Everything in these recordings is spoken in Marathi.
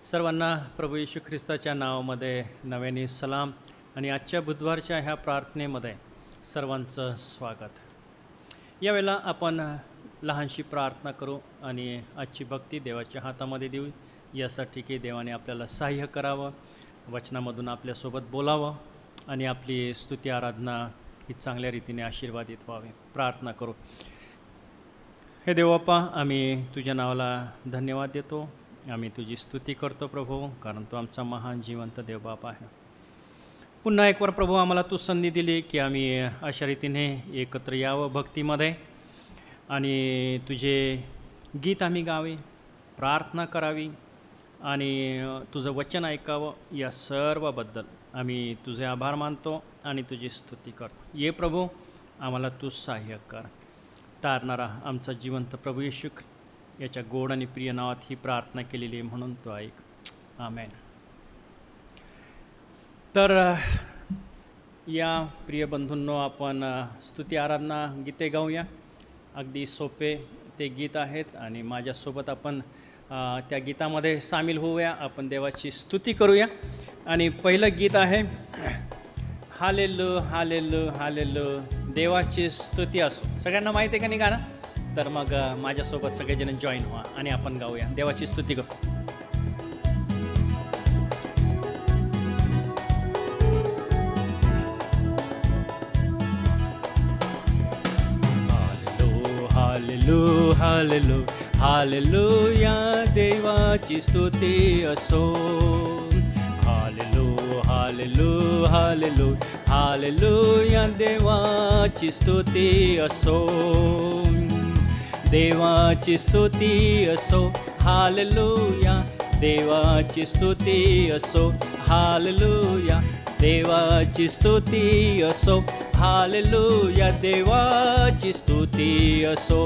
सर्वांना प्रभू येशू ख्रिस्ताच्या नावामध्ये नव्याने सलाम आणि आजच्या बुधवारच्या ह्या प्रार्थनेमध्ये सर्वांचं स्वागत. यावेळेला आपण लहानशी प्रार्थना करू आणि आजची भक्ती देवाच्या हातामध्ये देऊ, यासाठी की देवाने आपल्याला सहाय्य करावं, वचनामधून आपल्यासोबत बोलावं आणि आपली स्तुती आराधना ही चांगल्या रीतीने आशीर्वादित व्हावी. प्रार्थना करू. हे देवबापा, आम्ही तुझ्या नावाला धन्यवाद देतो, आम्ही तुझी स्तुती करतो प्रभू, कारण तू आमचा महान जिवंत देवबाप आहे. पुन्हा एकवार प्रभू आम्हाला तू संधी दिली की आम्ही अशा रीतीने एकत्र यावं भक्तीमध्ये आणि तुझे गीत आम्ही गावे, प्रार्थना करावी आणि तुझं वचन ऐकावं. या सर्वाबद्दल आम्ही तुझे आभार मानतो आणि तुझी स्तुती करतो. ये प्रभू, आम्हाला तू सहाय्य कर. तारणारा आमचा जिवंत प्रभू येशू याच्या गोड आणि प्रिय नावात ही प्रार्थना केलेली आहे, म्हणून तो ऐक. आमेन. तर या प्रिय बंधूंनो, आपण स्तुती आराधना गीते गाऊया. अगदी सोपे ते गीत आहेत आणि माझ्यासोबत आपण त्या गीतामध्ये सामील होऊया. आपण देवाची स्तुती करूया. आणि पहिलं गीत आहे हालेलू हालेलू हालेलू, देवाची स्तुती असो. सगळ्यांना माहिती आहे का नाही गाणं? तर मग माझ्यासोबत सगळेजण जॉईन व्हा आणि आपण गाऊया, देवाची स्तुती करू. हालेलू हालेलू हालेलूया, देवाची स्तुती असो. हालेलू हालेलू हालेलू हालेलूया, देवाची स्तुती असो. देवाची स्तुती असो. हालेलूया, देवाची स्तुती असो. हालेलूया, देवाची स्तुती असो. हालेलूया, देवाची स्तुती असो.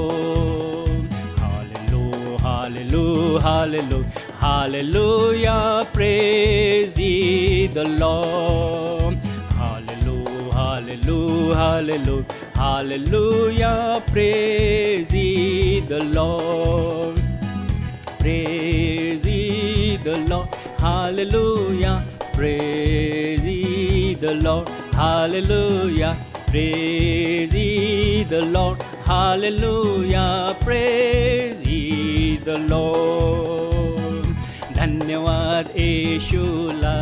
Hallelu hallelu hallelu hallelujah, praise ye the Lord. Hallelu hallelu hallelu Hallelujah, praise ye the Lord. Praise ye the Lord. Hallelujah, praise ye the Lord. Hallelujah, praise ye the Lord. Hallelujah, praise ye the Lord. धन्यवाद येशूला,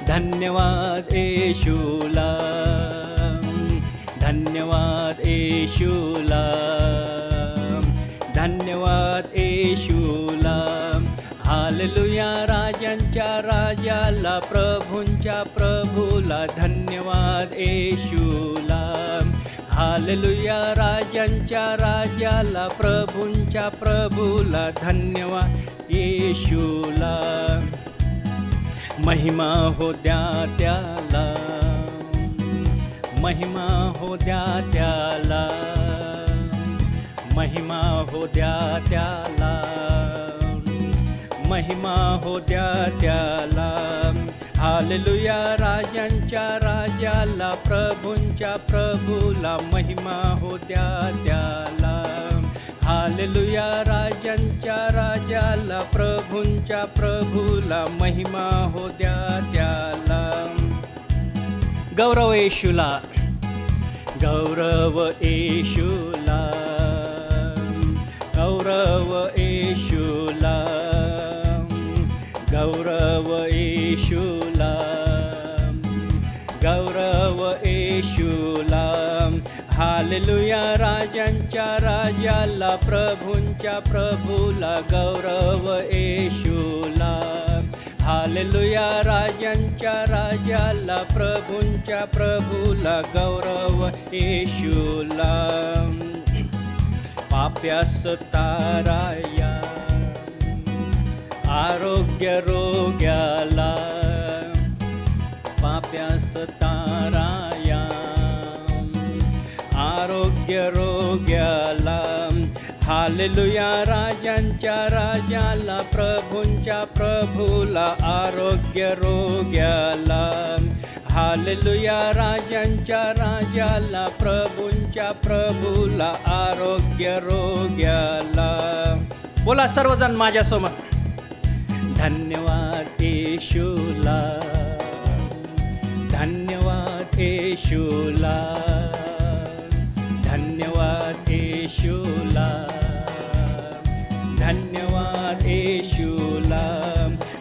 धन्यवाद येशूला, धन्यवाद येशूला, धन्यवाद येशूला. हालेलुया, राजांच्या राजाला, प्रभूंच्या प्रभूला, धन्यवाद येशूला. हालेलुया, राजांच्या राजाला, प्रभूंच्या प्रभूला, धन्यवाद येशूला. महिमा हो द्या त्याला, महिमा हो द्या त्याला, महिमा हो द्या त्याला, महिमा हो द्या त्याला. हालेलुया, राजांच्या राजाला, प्रभूंच्या प्रभूला, महिमा हो द्या त्याला. हालेलुया, राजांच्या राजाला, प्रभूंच्या प्रभूला, महिमा हो द्या त्याला. गौरव येशूला, गौरव येशूला, गौरव येशूला, गौरव येशूला, गौरव येशूला. हालेलुया, राजांच्या राजाला, प्रभूंच्या प्रभूला, गौरव येशूला. हालेलुया, राजांच्या राजाला, प्रभूंच्या प्रभूला, गौरव येशूला. पाप्यास ताराया, आरोग्य रोग्याला, पाप्यास ताराया, आरोग्य रोग्याला. हालेलुया, राजांच्या राजाला, प्रभूंच्या प्रभूला, आरोग्य रोग्याला. हालेलुया, राजांच्या राजाला, प्रभूंच्या प्रभूला, आरोग्य रोग्याला. बोला सर्वजण माझ्यासोबत, धन्यवाद येशूला, धन्यवाद येशूला, धन्यवाद येशूला, धन्यवाद येशूला.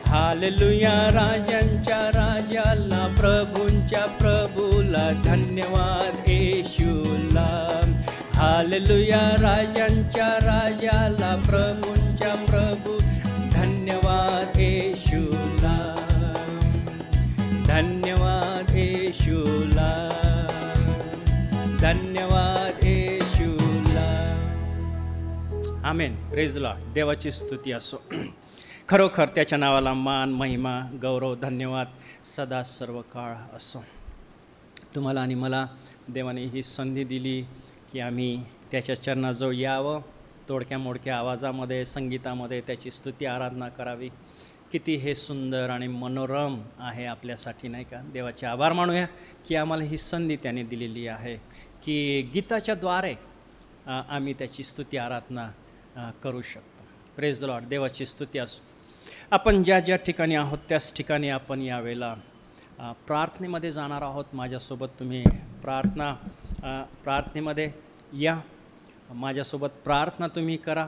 हालेलुया राजांच्या राजाला, प्रभूंच्या प्रभूला, धन्यवाद येशूला. हालेलुया राजांच्या राजाला, प्रभूंच्या प्रभू, धन्यवाद येशूला, धन्यवाद येशूला, धन्यवाद येशूला. आमेन. Praise the Lord. देवाची स्तुती असो. खरोखर त्याच्या नावाला मान, महिमा, गौरव, धन्यवाद सदा सर्व काळ असो. तुम्हाला आणि मला देवाने ही संधी दिली की आम्ही त्याच्या चरणाजवळ यावं, तोडक्या मोडक्या आवाजामध्ये, संगीतामध्ये त्याची स्तुती आराधना करावी. किती हे सुंदर आणि मनोरम आहे आपल्यासाठी, नाही का? देवाचे आभार मानूया की आम्हाला ही संधी त्याने दिलेली आहे की गीताच्या द्वारे आम्ही त्याची स्तुती आराधना करू शकतो. Praise the Lord. देवाची स्तुती असो. आपण ज्या ज्या ठिकाणी आहोत त्याच ठिकाणी आपण यावेळेला प्रार्थनेमध्ये जाणार आहोत. माझ्यासोबत तुम्ही प्रार्थनेमध्ये या, माझ्यासोबत प्रार्थना तुम्ही करा.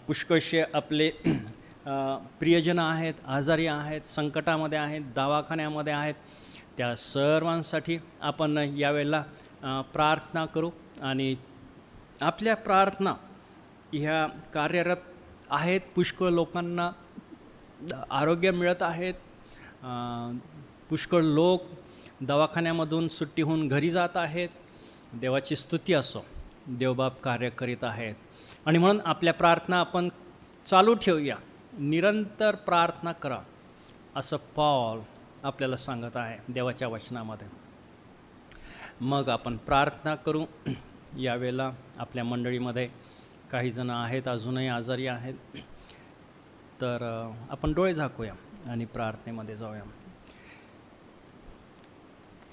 पुष्कळशे आपले प्रियजन आहेत, आजारी आहेत, संकटामध्ये आहेत, दवाखान्यामध्ये आहेत. त्या सर्वांसाठी आपण यावेळेला प्रार्थना करू आणि आपल्या प्रार्थना ह्या कार्यरत आहेत. पुष्कळ लोकांना आरोग्य मिळत आहेत. पुष्कळ लोक दवाखान्यामधून सुट्टी होऊन घरी जात आहेत. देवाची स्तुती असो. देवबाप कार्य करीत आहेत आणि म्हणून आपल्या प्रार्थना आपण चालू ठेवूया. निरंतर प्रार्थना करा असं पौल आपल्याला सांगत आहे देवाच्या वचनामध्ये. मग आपण प्रार्थना करू. यावेळेला आपल्या मंडळीमध्ये काही जण आहेत अजूनही आजारी आहेत, तर आपण डोळे झाकूया आणि प्रार्थनेमध्ये जाऊया.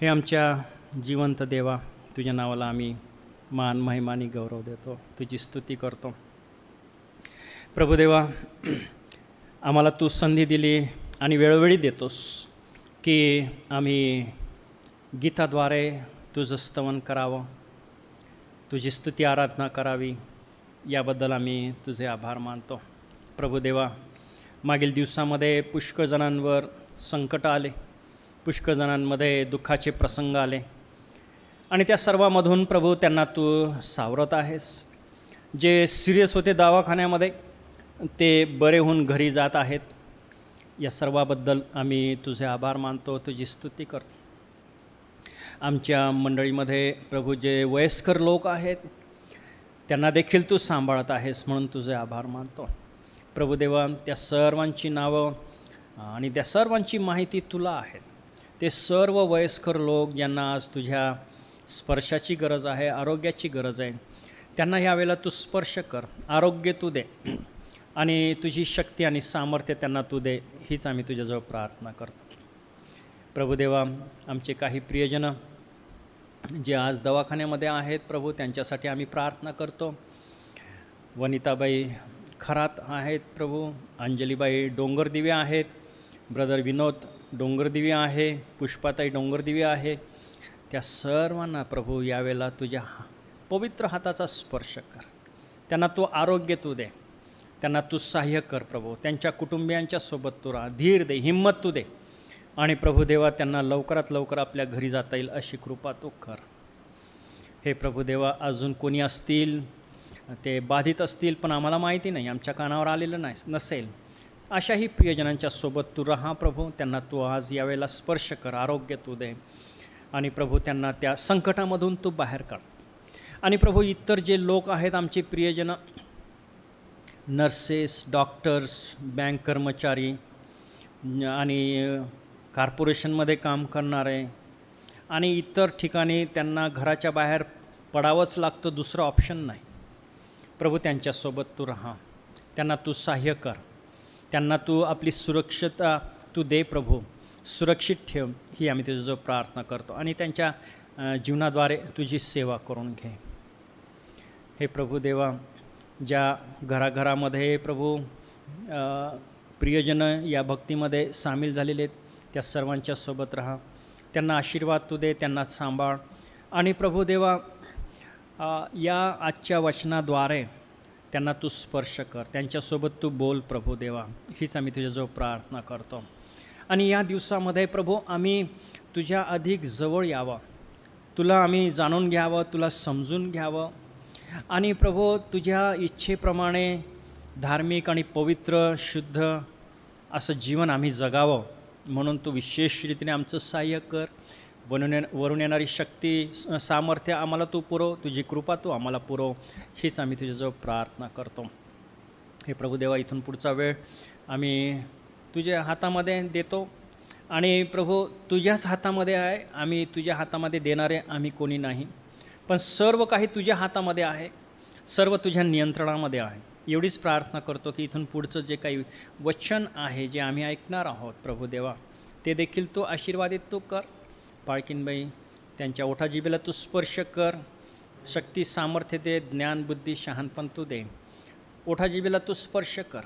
हे आमच्या जिवंत देवा, तुझ्या नावाला आम्ही मान, महिमा आणि गौरव देतो, तुझी स्तुती करतो. प्रभुदेवा, आम्हाला तू संधी दिली आणि वेळोवेळी देतोस की आम्ही गीताद्वारे तुझं स्तवन करावं, तुझी स्तुती आराधना करावी. याबद्दल आम्ही तुझे आभार मानतो. प्रभुदेवा, मागील दिवसामध्ये पुष्कळ जणांवर संकट आले, पुष्कळ जणांमध्ये दुःखाचे प्रसंग आले आणि त्या सर्वामधून प्रभू त्यांना तू सावरत आहेस. जे सिरियस होते दवाखान्यामध्ये ते बरे होऊन घरी जात आहेत. या सर्वाबद्दल आम्ही तुझे आभार मानतो, तुझी स्तुती करतो. आमच्या मंडळीमध्ये प्रभू जे वयस्कर लोक आहेत त्यांना देखील तू सांभाळत आहेस, म्हणून तुझे आभार मानतो. प्रभुदेवा, त्या सर्वांची नावं आणि त्या सर्वांची माहिती तुला आहे. ते सर्व वयस्कर लोक ज्यांना आज तुझ्या स्पर्शाची गरज आहे, आरोग्याची गरज आहे, त्यांना यावेळेला तू स्पर्श कर, आरोग्य तू दे आणि तुझी शक्ती आणि सामर्थ्य त्यांना तू दे, हीच आम्ही तुझ्याजवळ प्रार्थना करतो. प्रभुदेवा, आमचे काही प्रियजन जे आज दवाखान्यामध्ये आहेत प्रभू, त्यांच्यासाठी आम्ही प्रार्थना करतो. वनिताबाई खरात आहेत प्रभू, अंजलीबाई डोंगरदिवे आहेत, ब्रदर विनोद डोंगरदिवे आहे, पुष्पाताई डोंगरदिवे आहे. त्या सर्वांना प्रभू यावेळेला तुझ्या पवित्र हाताचा स्पर्श कर. त्यांना तू आरोग्य तू दे, त्यांना तू सहाय्य कर प्रभू. त्यांच्या कुटुंबियांच्या सोबत तू राहा, धीर दे, हिंमत तू दे आणि प्रभुदेवा त्यांना लवकरात लवकर आपल्या घरी जाता येईल अशी कृपा तू कर. हे प्रभुदेवा, अजून कोणी असतील ते बाधित असतील पण आम्हाला माहिती नाही, आमच्या कानावर आलेलं नसेल, अशाही प्रियजनांच्या सोबत तू राहा प्रभू. त्यांना तू आज यावेळेला स्पर्श कर, आरोग्य तू दे आणि प्रभू त्यांना त्या संकटामधून तू बाहेर काढ. आणि प्रभू इतर जे लोक आहेत आमचे प्रियजन, नर्सेस, डॉक्टर्स, बँक कर्मचारी आणि कॉर्पोरेशनमध्ये काम करणारे आणि इतर ठिकाणी त्यांना घराच्या बाहेर पडावंच लागतं, दुसरं ऑप्शन नाही. प्रभू त्यांच्यासोबत तू राहा, त्यांना तू सहाय्य कर, त्यांना तू आपली सुरक्षितता तू दे प्रभू, सुरक्षित ठेव, ही आम्ही तुझ्याजवळ प्रार्थना करतो आणि त्यांच्या जीवनाद्वारे तुझी सेवा करून घे. हे प्रभू देवा, ज्या घराघरामध्ये प्रभू प्रियजनं या भक्तीमध्ये सामील झालेले आहेत त्या सर्वांच्या सोबत राहा, त्यांना आशीर्वाद तू दे, त्यांना सांभाळ. आणि प्रभू देवा, या आजच्या वचनाद्वारे त्यांना तू स्पर्श कर, त्यांच्यासोबत तू बोल प्रभू देवा, हीच आम्ही तुझ्याजवळ प्रार्थना करतो. आणि या दिवसामध्ये प्रभू आम्ही तुझ्या अधिक जवळ यावं, तुला आम्ही जाणून घ्यावं, तुला समजून घ्यावं आणि प्रभू तुझ्या इच्छेप्रमाणे धार्मिक आणि पवित्र शुद्ध असं जीवन आम्ही जगावं, म्हणून तू विशेष रीतीने आमचं सहाय्य कर. वरून येणारी शक्ती सामर्थ्य आम्हाला तू पुरव, तुझी कृपा तू आम्हाला पुरव, हीच आम्ही तुझ्याजवळ प्रार्थना करतो. हे प्रभुदेवा, इथून पुढचा वेळ आम्ही तुझ्या हातामध्ये देतो आणि प्रभू तुझ्याच हातामध्ये आहे, आम्ही तुझ्या हातामध्ये देणारे आम्ही कोणी नाही, पण सर्व काही तुझ्या हातामध्ये आहे, सर्व तुझ्या नियंत्रणामध्ये आहे. एवढीच प्रार्थना करतो की इथून पुढचं जे काही वचन आहे जे आम्ही ऐकणार आहोत प्रभुदेवा, ते देखील तू आशीर्वादित तू कर. पाळकीनबाई त्यांच्या ओठाजिभेला तू स्पर्श कर, शक्ती सामर्थ्य दे, ज्ञान बुद्धी शहाणपण तू दे, ओठाजिभेला तू स्पर्श कर.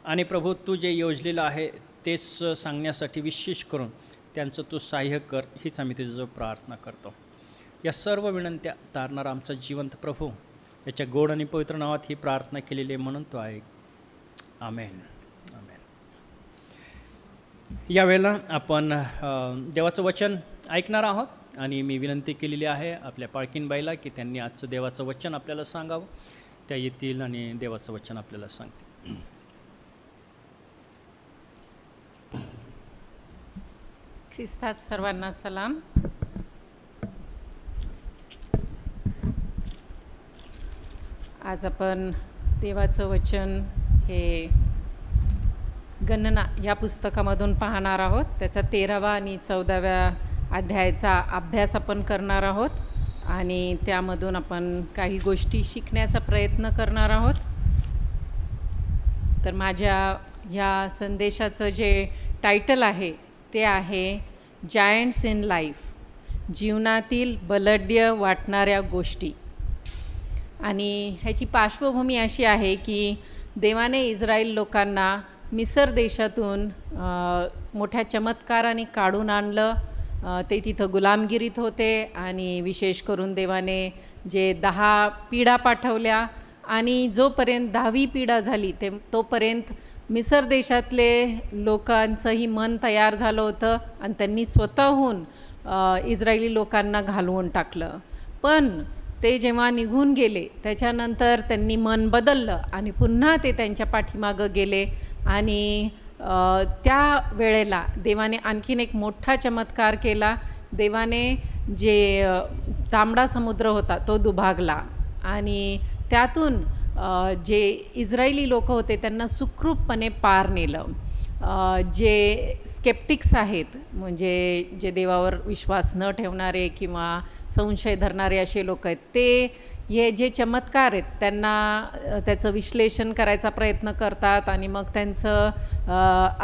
आणि प्रभू तू जे योजलेलं आहे तेच सांगण्यासाठी विशेष करून त्यांचं तू सहाय्य कर, हीच आम्ही तुझ्याजवळ प्रार्थना करतो. या सर्व विनंत्या तारणारा आमचा जिवंत प्रभू, याच्या गोड आणि पवित्र नावात ही प्रार्थना केलेली आहे म्हणून तो आहे. आमेन. आमेन. यावेळेला आपण देवाचं वचन ऐकणार आहोत आणि मी विनंती केलेली आहे आपल्या पाळकीनबाईला की त्यांनी आजचं देवाचं वचन आपल्याला सांगावं. त्या येतील आणि देवाचं वचन आपल्याला सांगतील. ख्रिस्तात सर्वांना सलाम. आज आपण देवाचं वचन हे गणना या पुस्तकामधून पाहणार आहोत. त्याचा 13वा आणि 14व्या अध्यायाचा अभ्यास आपण करणार आहोत आणि त्यामधून आपण काही गोष्टी शिकण्याचा प्रयत्न करणार आहोत. तर माझ्या ह्या संदेशाचं जे टायटल आहे ते आहे जायंट्स इन लाईफ, जीवनातील बलाढ्य वाटणाऱ्या गोष्टी. आणि ह्याची पार्श्वभूमी अशी आहे की देवाने इस्रायल लोकांना मिसर देशातून मोठ्या चमत्काराने काढून आणलं. ते तिथं गुलामगिरीत होते आणि विशेष करून देवाने जे 10 पिढा पाठवल्या आणि जोपर्यंत 10वी पिढा झाली तोपर्यंत मिसर देशातले लोकांचंही मन तयार झालं होतं आणि त्यांनी स्वतःहून इस्रायली लोकांना घालवून टाकलं. पण ते जेव्हा निघून गेले त्याच्यानंतर त्यांनी मन बदललं आणि पुन्हा ते त्यांच्या पाठीमागं गेले आणि त्या वेळेला देवाने आणखीन एक मोठा चमत्कार केला. देवाने जे तांबडा समुद्र होता तो दुभागला आणि त्यातून जे इस्रायली लोक होते त्यांना सुखरूपपणे पार नेलं. जे स्केप्टिक्स आहेत, म्हणजे जे देवावर विश्वास न ठेवणारे किंवा संशय धरणारे असे लोक आहेत, ते हे जे चमत्कार आहेत त्यांना त्याचं विश्लेषण करायचा प्रयत्न करतात आणि मग त्यांचं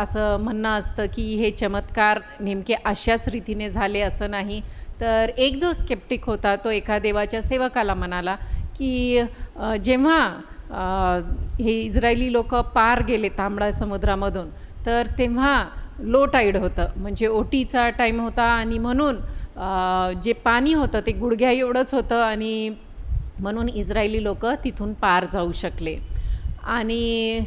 असं म्हणणं असतं की हे चमत्कार नेमके अशाच रीतीने झाले असं नाही. तर एक जो स्केप्टिक होता तो एका देवाच्या सेवकाला म्हणाला की जेव्हा हे इस्रायली लोक पार गेले तांबडा समुद्रामधून तर तेव्हा लो टाईड होतं, म्हणजे ओटीचा टाईम होता आणि म्हणून जे पाणी होतं ते गुडघ्या एवढंच होतं आणि म्हणून इस्रायली लोक तिथून पार जाऊ शकले. आणि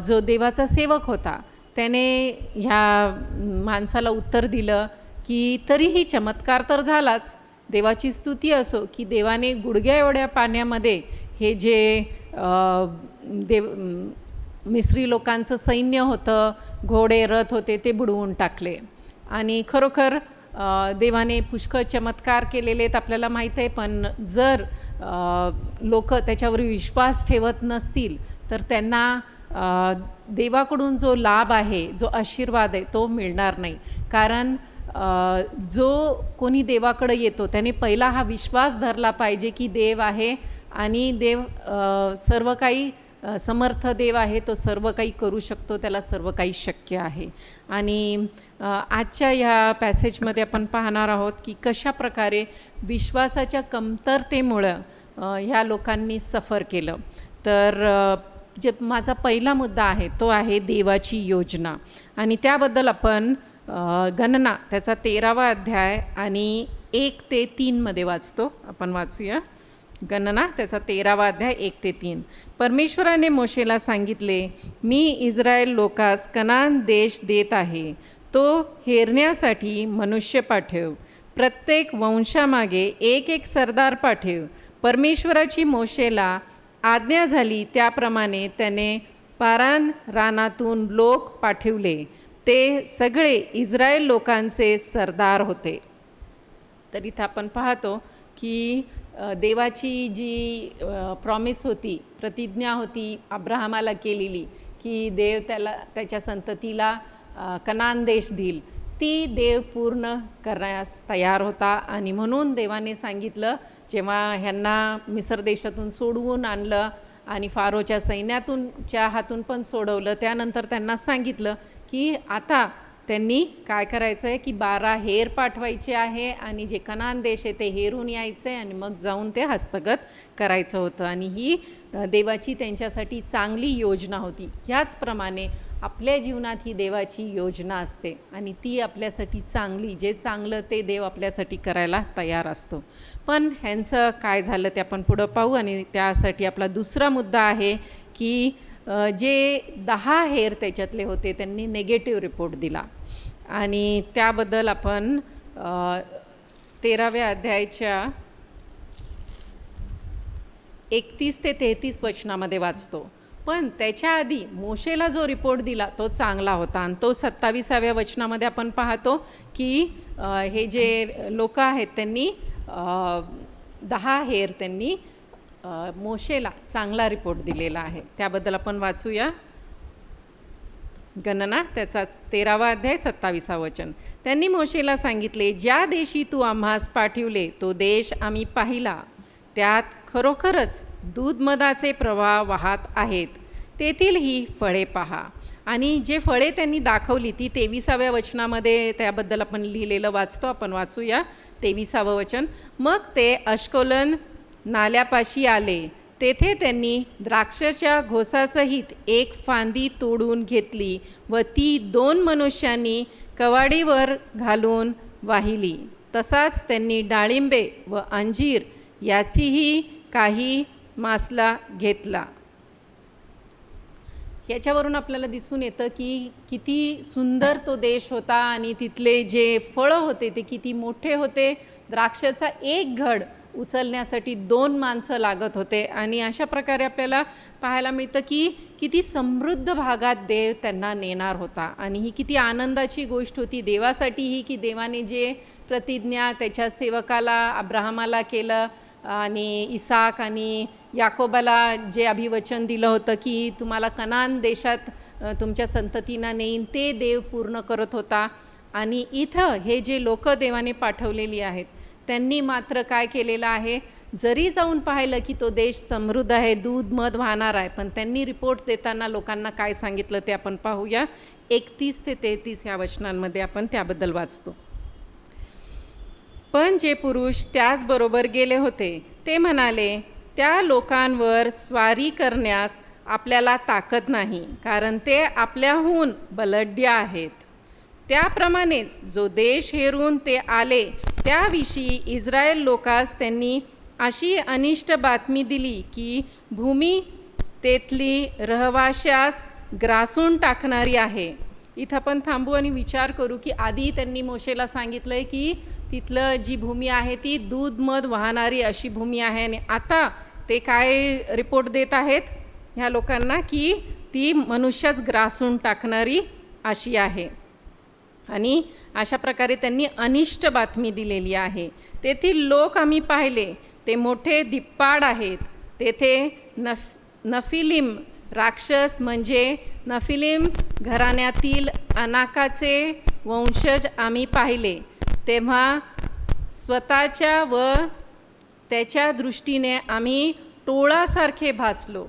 जो देवाचा सेवक होता त्याने ह्या माणसाला उत्तर दिलं की तरीही चमत्कार तर झालाच, देवाची स्तुती असो की देवाने गुडघ्या एवढ्या पाण्यामध्ये हे जे मिस्री लोकांचं सैन्य होतं, घोडे रथ होते ते बुडवून टाकले. आणि खरोखर देवाने पुष्कळ चमत्कार केलेले आहेत आपल्याला माहीत आहे, पण जर लोक त्याच्यावर विश्वास ठेवत नसतील तर त्यांना देवाकडून जो लाभ आहे, जो आशीर्वाद आहे तो मिळणार नाही. कारण जो कोणी देवाकडे येतो त्याने पहिला हा विश्वास धरला पाहिजे की देव आहे आणि देव सर्व काही समर्थ देव आहे, तो सर्व काही करू शकतो, त्याला सर्व काही शक्य आहे. आणि आजच्या ह्या पॅसेजमध्ये आपण पाहणार आहोत की कशा प्रकारे विश्वासाच्या कमतरतेमुळं ह्या लोकांनी सफर केलं. तर जे माझा पहिला मुद्दा आहे तो आहे देवाची योजना. आणि त्याबद्दल आपण गणना त्याचा 13वा अध्याय आणि 1 ते 3 मध्ये वाचतो. आपण वाचूया. गणना त्याचा 13वा अध्याय 1 ते 3. परमेश्वराने मोशेला सांगितले, मी इस्रायल लोकास कनान देश देत आहे, तो हेरण्यासाठी मनुष्य पाठव. प्रत्येक वंशामागे एक सरदार पाठव. परमेश्वराची मोशेला आज्ञा झाली त्याप्रमाणे त्याने पारान रानातून लोक पाठवले. ते सगळे इस्रायल लोकांचे सरदार होते. तर इथं आपण पाहतो की देवाची जी प्रॉमिस होती, प्रतिज्ञा होती अब्राहमाला केलेली की देव त्याच्या संततीला कनान देश देईल, ती देव पूर्ण करण्यास तयार होता. आणि म्हणून देवाने सांगितलं, जेव्हा ह्यांना मिस्र देशातून सोडवून आणलं आणि फारोच्या सैन्यातूनच्या हातून पण सोडवलं, त्यानंतर त्यांना सांगितलं की आता त्यांनी काय करायचं आहे की 12 हेर पाठवायचे आहे आणि जे कनान देश आहे ते हेरून यायचं आहे आणि मग जाऊन ते हस्तगत करायचं होतं. आणि ही देवाची त्यांच्यासाठी चांगली योजना होती. ह्याचप्रमाणे आपल्या जीवनात ही देवाची योजना असते आणि ती आपल्यासाठी चांगली, जे चांगलं ते देव आपल्यासाठी करायला तयार असतो. पण ह्यांचं काय झालं ते आपण पुढं पाहू. आणि त्यासाठी आपला दुसरा मुद्दा आहे की जे 10 हेर त्याच्यातले होते त्यांनी नेगेटिव्ह रिपोर्ट दिला. आणि त्याबद्दल आपण 13व्या अध्यायाच्या 31 ते 33 वचनामध्ये वाचतो. पण त्याच्या आधी मोशेला जो रिपोर्ट दिला तो चांगला होता आणि तो 27व्या वचनामध्ये आपण पाहतो की हे जे लोक आहेत त्यांनी 10 हेर त्यांनी मोशेला चांगला रिपोर्ट दिलेला आहे. त्याबद्दल आपण वाचूया. गणना त्याचा 13वा अध्याय 27वा वचन. त्यांनी मोशेला सांगितले, ज्या देशी तू आम्हास पाठविले तो देश आम्ही पाहिला, त्यात खरोखरच दूध मधाचे प्रवाह वाहत आहेत. तेथील ही फळे पहा. आणि जे फळे त्यांनी दाखवली ती 23व्या वचनामध्ये त्याबद्दल आपण लिहिलेलं वाचतो. आपण वाचूया 23वं वचन. मग ते अश्कोलन नाल्यापाशी आले. तेथे त्यांनी द्राक्षाच्या घोसासहित एक फांदी तोडून घेतली व ती 2 मनुष्यांनी कवाडीवर घालून वाहिली. तसाच त्यांनी डाळिंबे व अंजीर याचीही काही मासला घेतला. याच्यावरून आपल्याला दिसून येतं की किती सुंदर तो देश होता आणि तिथले जे फळं होते ते किती मोठे होते. द्राक्षाचा एक घड उचलण्यासाठी 2 माणसं लागत होते. आणि अशा प्रकारे आपल्याला पाहायला मिळतं की किती समृद्ध भागात देव त्यांना नेणार होता. आणि ही किती आनंदाची गोष्ट होती देवासाठी ही, की देवाने जे प्रतिज्ञा त्याच्या सेवकाला अब्राहमाला केलं आणि इसाक आणि याकोबाला जे अभिवचन दिलं होतं की तुम्हाला कनान देशात तुमच्या संततींना नेईन, ते देव पूर्ण करत होता. आणि इथं हे जे लोक देवाने पाठवलेली आहेत त्यांनी मात्र काय केलेलं आहे, जरी जाऊन पाहिलं की तो देश समृद्ध आहे, दूध मध वाहणार आहे, पण त्यांनी रिपोर्ट देताना लोकांना काय सांगितलं ते आपण पाहूया. 31 ते 33 या वचनांमध्ये आपण त्याबद्दल वाचतो. पण जे पुरुष त्याचबरोबर गेले होते ते म्हणाले, त्या लोकांवर स्वारी करण्यास आपल्याला ताकद नाही, कारण ते आपल्याहून बलढ्य आहेत. त्याप्रमाणेच जो देश हेरून ते आले त्याविषयी इस्रायल लोकास त्यांनी अशी अनिष्ट बातमी दिली की भूमी तेथली रहवाशास ग्रासून टाकणारी आहे. इथं आपण थांबू आणि विचार करू की आधी त्यांनी मोशेला सांगितलं आहे की तिथलं जी भूमी आहे ती दूध मध वाहणारी अशी भूमी आहे, आणि आता ते काय रिपोर्ट देत आहेत ह्या लोकांना की ती मनुष्यच ग्रासून टाकणारी अशी आहे. आणि अशा प्रकारे त्यांनी अनिष्ट बातमी दिलेली आहे. तेथील लोक आम्ही पाहिले ते मोठे धिप्पाड आहेत. तेथे नफिलीम राक्षस म्हणजे नफिलीम घराण्यातील अनाकाचे वंशज आम्ही पाहिले. तेव्हा स्वतःच्या व त्याच्या दृष्टीने आम्ही टोळासारखे भासलो.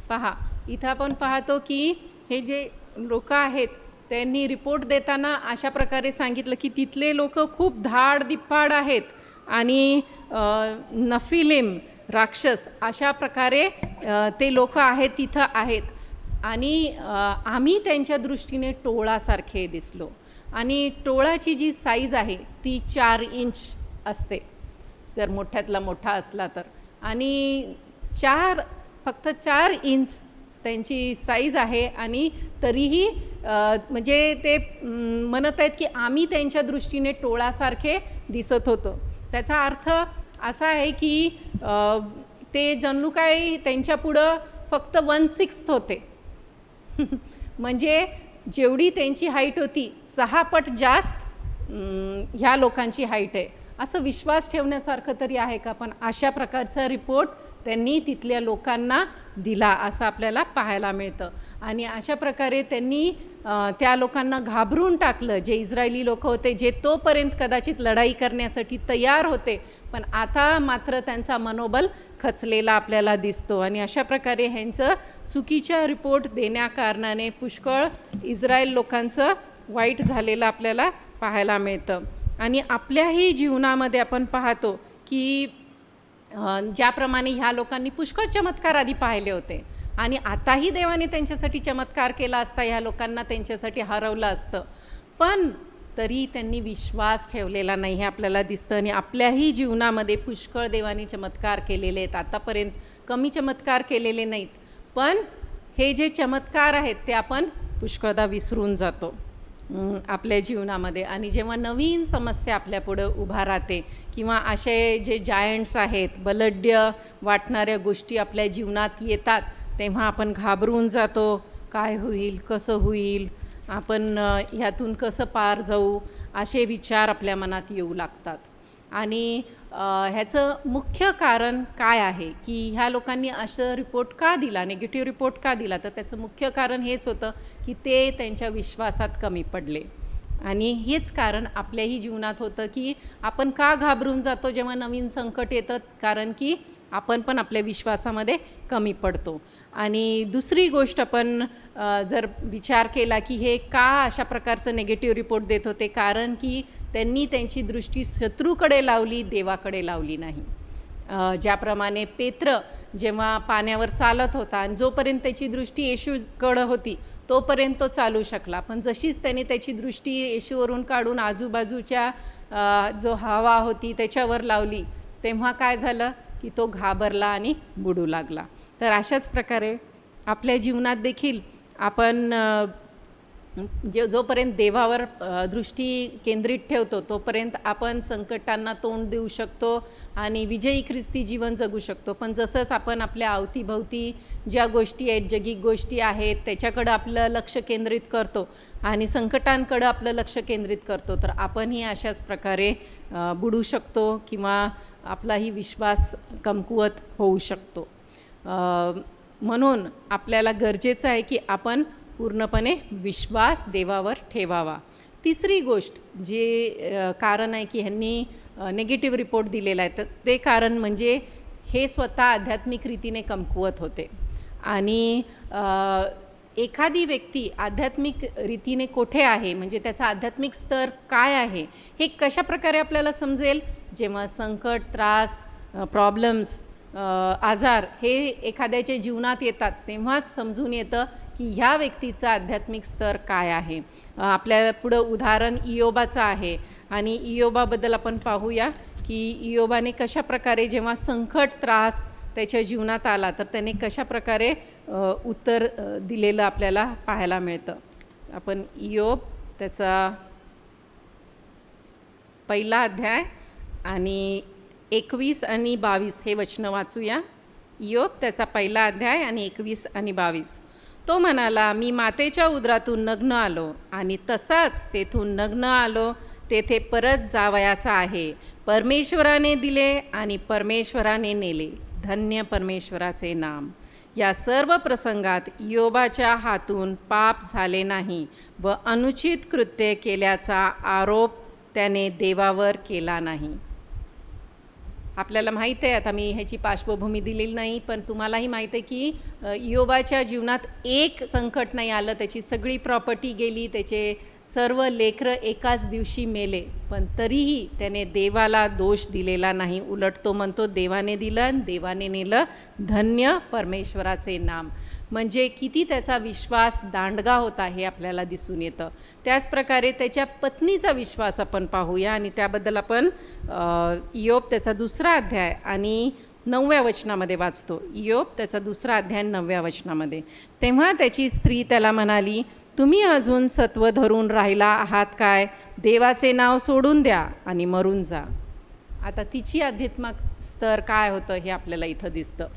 पहा, इथं आपण पाहतो की हे जे लोक आहेत त्यांनी रिपोर्ट देताना अशा प्रकारे सांगितलं की तिथले लोक खूप धाड दिप्पाड आहेत आणि नफिलीम राक्षस अशा प्रकारे ते लोक आहेत तिथं आहेत. आणि आम्ही त्यांच्या दृष्टीने टोळासारखे दिसलो. आणि टोळाची जी साईज आहे ती 4 इंच असते जर मोठ्यातला मोठा असला तर. आणि फक्त 4 इंच त्यांची साईज आहे. आणि तरीही म्हणजे ते म्हणत आहेत की आम्ही त्यांच्या दृष्टीने टोळासारखे दिसत होतो. त्याचा अर्थ असा आहे की ते जणू काय त्यांच्या पुढं फक्त 1/6 होते. म्हणजे जेवढी त्यांची हाईट होती 6 पट जास्त ह्या लोकांची हाईट आहे. असं विश्वास ठेवण्यासारखं तरी आहे का? पण अशा प्रकारचा रिपोर्ट त्यांनी तिथल्या लोकांना दिला असं आपल्याला पाहायला मिळतं. आणि अशा प्रकारे त्यांनी त्या लोकांना घाबरून टाकलं, जे इस्रायली लोक होते, जे तोपर्यंत कदाचित लढाई करण्यासाठी तयार होते, पण आता मात्र त्यांचा मनोबल खचलेला आपल्याला दिसतो. आणि अशा प्रकारे ह्यांचं चुकीच्या रिपोर्ट देण्याकारणाने पुष्कळ इस्रायल लोकांचं वाईट झालेलं आपल्याला पाहायला मिळतं. आणि आपल्याही जीवनामध्ये आपण पाहतो की ज्याप्रमाणे ह्या लोकांनी पुष्कळ चमत्कार आधी पाहिले होते आणि आताही देवाने त्यांच्यासाठी चमत्कार केला असता, ह्या लोकांना त्यांच्यासाठी हरवलं असतं, पण तरी त्यांनी विश्वास ठेवलेला नाही हे आपल्याला दिसतं. आणि आपल्याही जीवनामध्ये पुष्कळ देवाने चमत्कार केलेले आहेत. आतापर्यंत कमी चमत्कार केलेले नाहीत, पण हे जे चमत्कार आहेत ते आपण पुष्कळदा विसरून जातो आपल्या जीवनामध्ये. आणि जेव्हा नवीन समस्या आपल्यापुढं उभा राहते किंवा असे जे जायंट्स आहेत, बलाढ्य वाटणाऱ्या गोष्टी आपल्या जीवनात येतात, तेव्हा आपण घाबरून जातो. काय होईल, कसं होईल, आपण ह्यातून कसं पार जाऊ, असे विचार आपल्या मनात येऊ लागतात. आणि ह्याचं मुख्य कारण काय आहे की ह्या लोकांनी असं रिपोर्ट का दिला, निगेटिव्ह रिपोर्ट का दिला, तर त्याचं मुख्य कारण हेच होतं की ते त्यांच्या विश्वासात कमी पडले. आणि हेच कारण आपल्याही जीवनात होतं की आपण का घाबरून जातो जेव्हा नवीन संकट येतं, कारण की आपण पण आपल्या विश्वासामध्ये कमी पडतो. आणि दुसरी गोष्ट आपण जर विचार केला की हे का अशा प्रकारचं निगेटिव्ह रिपोर्ट देत होते, कारण की त्यांनी त्यांची दृष्टी शत्रूकडे लावली, देवाकडे लावली नाही. ज्याप्रमाणे पेत्र जेव्हा पाण्यावर चालत होता आणि जोपर्यंत त्याची दृष्टी येशूकडं होती तोपर्यंत तो चालू शकला, पण जशीच त्याने त्याची दृष्टी येशूवरून काढून आजूबाजूच्या जो हवा होती त्याच्यावर लावली, तेव्हा काय झालं की तो घाबरला आणि बुडू लागला. तर अशाच प्रकारे आपल्या जीवनात देखील आपण जोपर्यंत देवावर दृष्टी केंद्रित ठेवतो तोपर्यंत आपण संकटांना तोंड देऊ शकतो आणि विजयी ख्रिस्ती जीवन जगू शकतो. पण जसंच आपण आपल्या अवतीभवती ज्या गोष्टी आहेत, जगिक गोष्टी आहेत, त्याच्याकडं आपलं लक्ष केंद्रित करतो आणि संकटांकडं आपलं लक्ष केंद्रित करतो, तर आपणही अशाच प्रकारे बुडू शकतो किंवा आपलाही विश्वास कमकुवत होऊ शकतो. म्हणून आपल्याला गरजेचं आहे की आपण पूर्णपणे विश्वास देवावर ठेवावा. तिसरी गोष्ट जे कारण आहे की ह्यांनी निगेटिव्ह रिपोर्ट दिलेला आहे, तर ते कारण म्हणजे हे स्वतः आध्यात्मिक रीतीने कमकुवत होते. आणि एखादी व्यक्ती आध्यात्मिक रीतीने कुठे आहे, म्हणजे त्याचा आध्यात्मिक स्तर काय आहे, हे कशा प्रकारे आपल्याला समजेल, जेव्हा संकट, त्रास, प्रॉब्लेम्स, आजार हे एखाद्याच्या जीवनात येतात तेव्हाच समजून येतं की ह्या व्यक्तीचा आध्यात्मिक स्तर काय आहे. आपल्याला पुढं उदाहरण इयोबाचं आहे आणि इयोबाबद्दल आपण पाहूया की इयोबाने कशा प्रकारे जेव्हा संकट, त्रास त्याच्या जीवनात आला तर त्याने कशा प्रकारे उत्तर दिलेलं आपल्याला पाहायला मिळतं. आपण इयोब त्याचा 1 अध्याय आणि 21 आणि 22 हे वचनं वाचूया. इयोब त्याचा 1 अध्याय आणि 21 आणि 22. तो म्हणाला, मी मातेच्या उदरातून नग्न आलो आणि तसाच तेथून नग्न आलो, तेथे परत जावयाचा आहे. परमेश्वराने दिले आणि परमेश्वराने नेले, धन्य परमेश्वराचे नाम. या सर्व प्रसंगात इयोबाच्या हातून पाप झाले नाही व अनुचित कृत्य केल्याचा आरोप त्याने देवावर केला नाही. आपल्याला माहीत आहे, आता मी ह्याची पार्श्वभूमी दिलेली नाही, पण तुम्हालाही माहीत आहे की इयोबाच्या जीवनात एक संकट नाही आलं. त्याची सगळी प्रॉपर्टी गेली, त्याचे सर्व लेकरं एकाच दिवशी मेले, पण तरीही त्याने देवाला दोष दिलेला नाही. उलट तो म्हणतो, देवाने दिलं आणि देवाने नेलं, धन्य परमेश्वराचे नाम. म्हणजे किती त्याचा विश्वास दांडगा होता हे आपल्याला दिसून येतं. त्याचप्रकारे त्याच्या पत्नीचा विश्वास आपण पाहूया, आणि त्याबद्दल आपण इयोब त्याचा 2रा अध्याय आणि 9व्या वचनामध्ये वाचतो. इयोब त्याचा 2रा अध्याय 9व्या वचनामध्ये. तेव्हा त्याची स्त्री त्याला म्हणाली, तुम्ही अजून सत्व धरून राहिला आहात काय? देवाचे नाव सोडून द्या आणि मरून जा. आता तिची आध्यात्मिक स्तर काय होतं हे आपल्याला इथं दिसतं.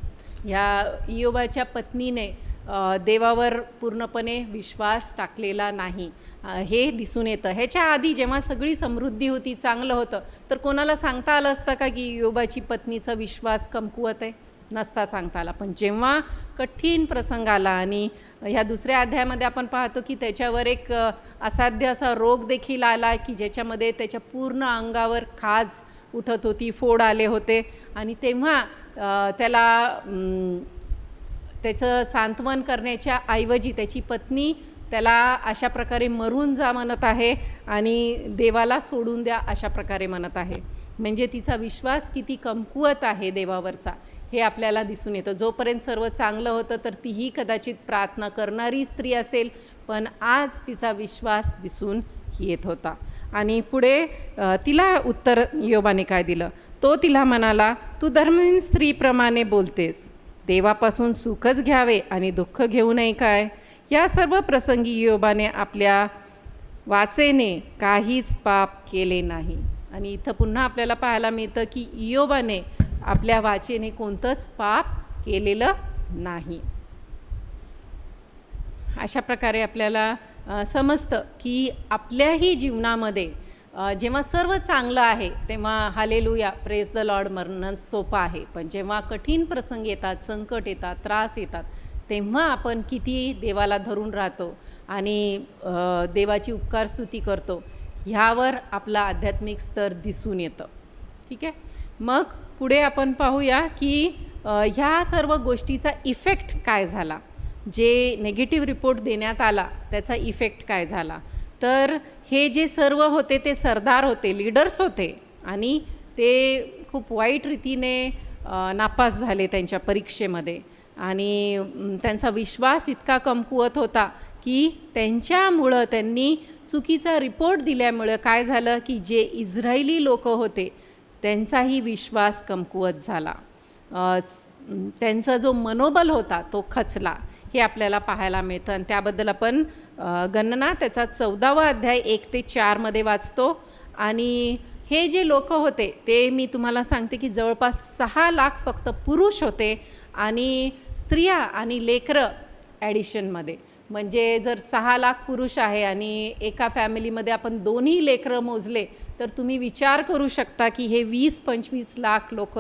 ह्या इयोबाच्या पत्नीने देवावर पूर्णपणे विश्वास टाकलेला नाही हे दिसून येतं. ह्याच्या आधी जेव्हा सगळी समृद्धी होती, चांगलं होतं, तर कोणाला सांगता आलं असतं का की इयोबाची पत्नीचा विश्वास कमकुवत आहे? नसता सांगता आला. पण जेव्हा कठीण प्रसंग आला आणि ह्या 2ऱ्या अध्यायामध्ये आपण पाहतो की त्याच्यावर एक असाध्य असा रोग देखील आला की ज्याच्यामध्ये त्याच्या पूर्ण अंगावर खाज उठत होती, फोड आले होते, आणि तेव्हा त्याला त्याचं सांत्वन करण्याच्या ऐवजी त्याची पत्नी त्याला अशा प्रकारे मरून जा म्हणत आहे आणि देवाला सोडून द्या अशा प्रकारे म्हणत आहे. म्हणजे तिचा विश्वास किती कमकुवत आहे देवावरचा हे आपल्याला दिसून येतं. जोपर्यंत सर्व चांगलं होतं तर तीही कदाचित प्रार्थना करणारी स्त्री असेल, पण आज तिचा विश्वास दिसून येत होता. आणि पुढे तिला उत्तर इयोबाने काय दिलं? तो तिला म्हणाला, तू धर्मीण स्त्रीप्रमाणे बोलतेस. देवापासून सुखच घ्यावे आणि दुःख घेऊ नये काय? या सर्व प्रसंगी इयोबाने आपल्या वाचेने काहीच पाप केले नाही. आणि इथं पुन्हा आपल्याला पाहायला मिळतं की इयोबाने आपल्या वाचेने कोणतंच पाप केलेलं नाही. अशा प्रकारे आपल्याला समजतं की आपल्याही जीवनामध्ये जेव्हा सर्व चांगलं आहे तेव्हा हालेलुया, प्रेज द लॉर्ड म्हणणं सोपं आहे. पण जेव्हा कठीण प्रसंग येतात, संकट येतात, त्रास येतात, तेव्हा आपण किती देवाला धरून राहतो आणि देवाची उपकार स्तुती करतो ह्यावर आपला आध्यात्मिक स्तर दिसून येतं. ठीक आहे. मग पुढे आपण पाहूया की ह्या सर्व गोष्टीचा इफेक्ट काय झाला. जे नेगेटिव्ह रिपोर्ट देण्यात आला त्याचा इफेक्ट काय झाला. तर हे जे सर्व होते ते सरदार होते, लीडर्स होते, आणि ते खूप वाईट रीतीने नापास झाले त्यांच्या परीक्षेमध्ये, आणि त्यांचा विश्वास इतका कमकुवत होता की त्यांच्यामुळं, त्यांनी चुकीचा रिपोर्ट दिल्यामुळं काय झालं की जे इस्रायली लोक होते त्यांचाही विश्वास कमकुवत झाला. त्यांचा जो मनोबल होता तो खचला हे आपल्याला पाहायला मिळतं. आणि त्याबद्दल आपण गणना त्याचा 14वा अध्याय 1 ते 4 मध्ये वाचतो. आणि हे जे लोक होते ते मी तुम्हाला सांगते की जवळपास 6 लाख फक्त पुरुष होते आणि स्त्रिया आणि लेकरं ॲडिशनमध्ये. म्हणजे जर 6 लाख पुरुष आहे आणि एका फॅमिलीमध्ये आपण दोन्ही लेकरं मोजले तर तुम्ही विचार करू शकता की हे 20-25 लाख लोक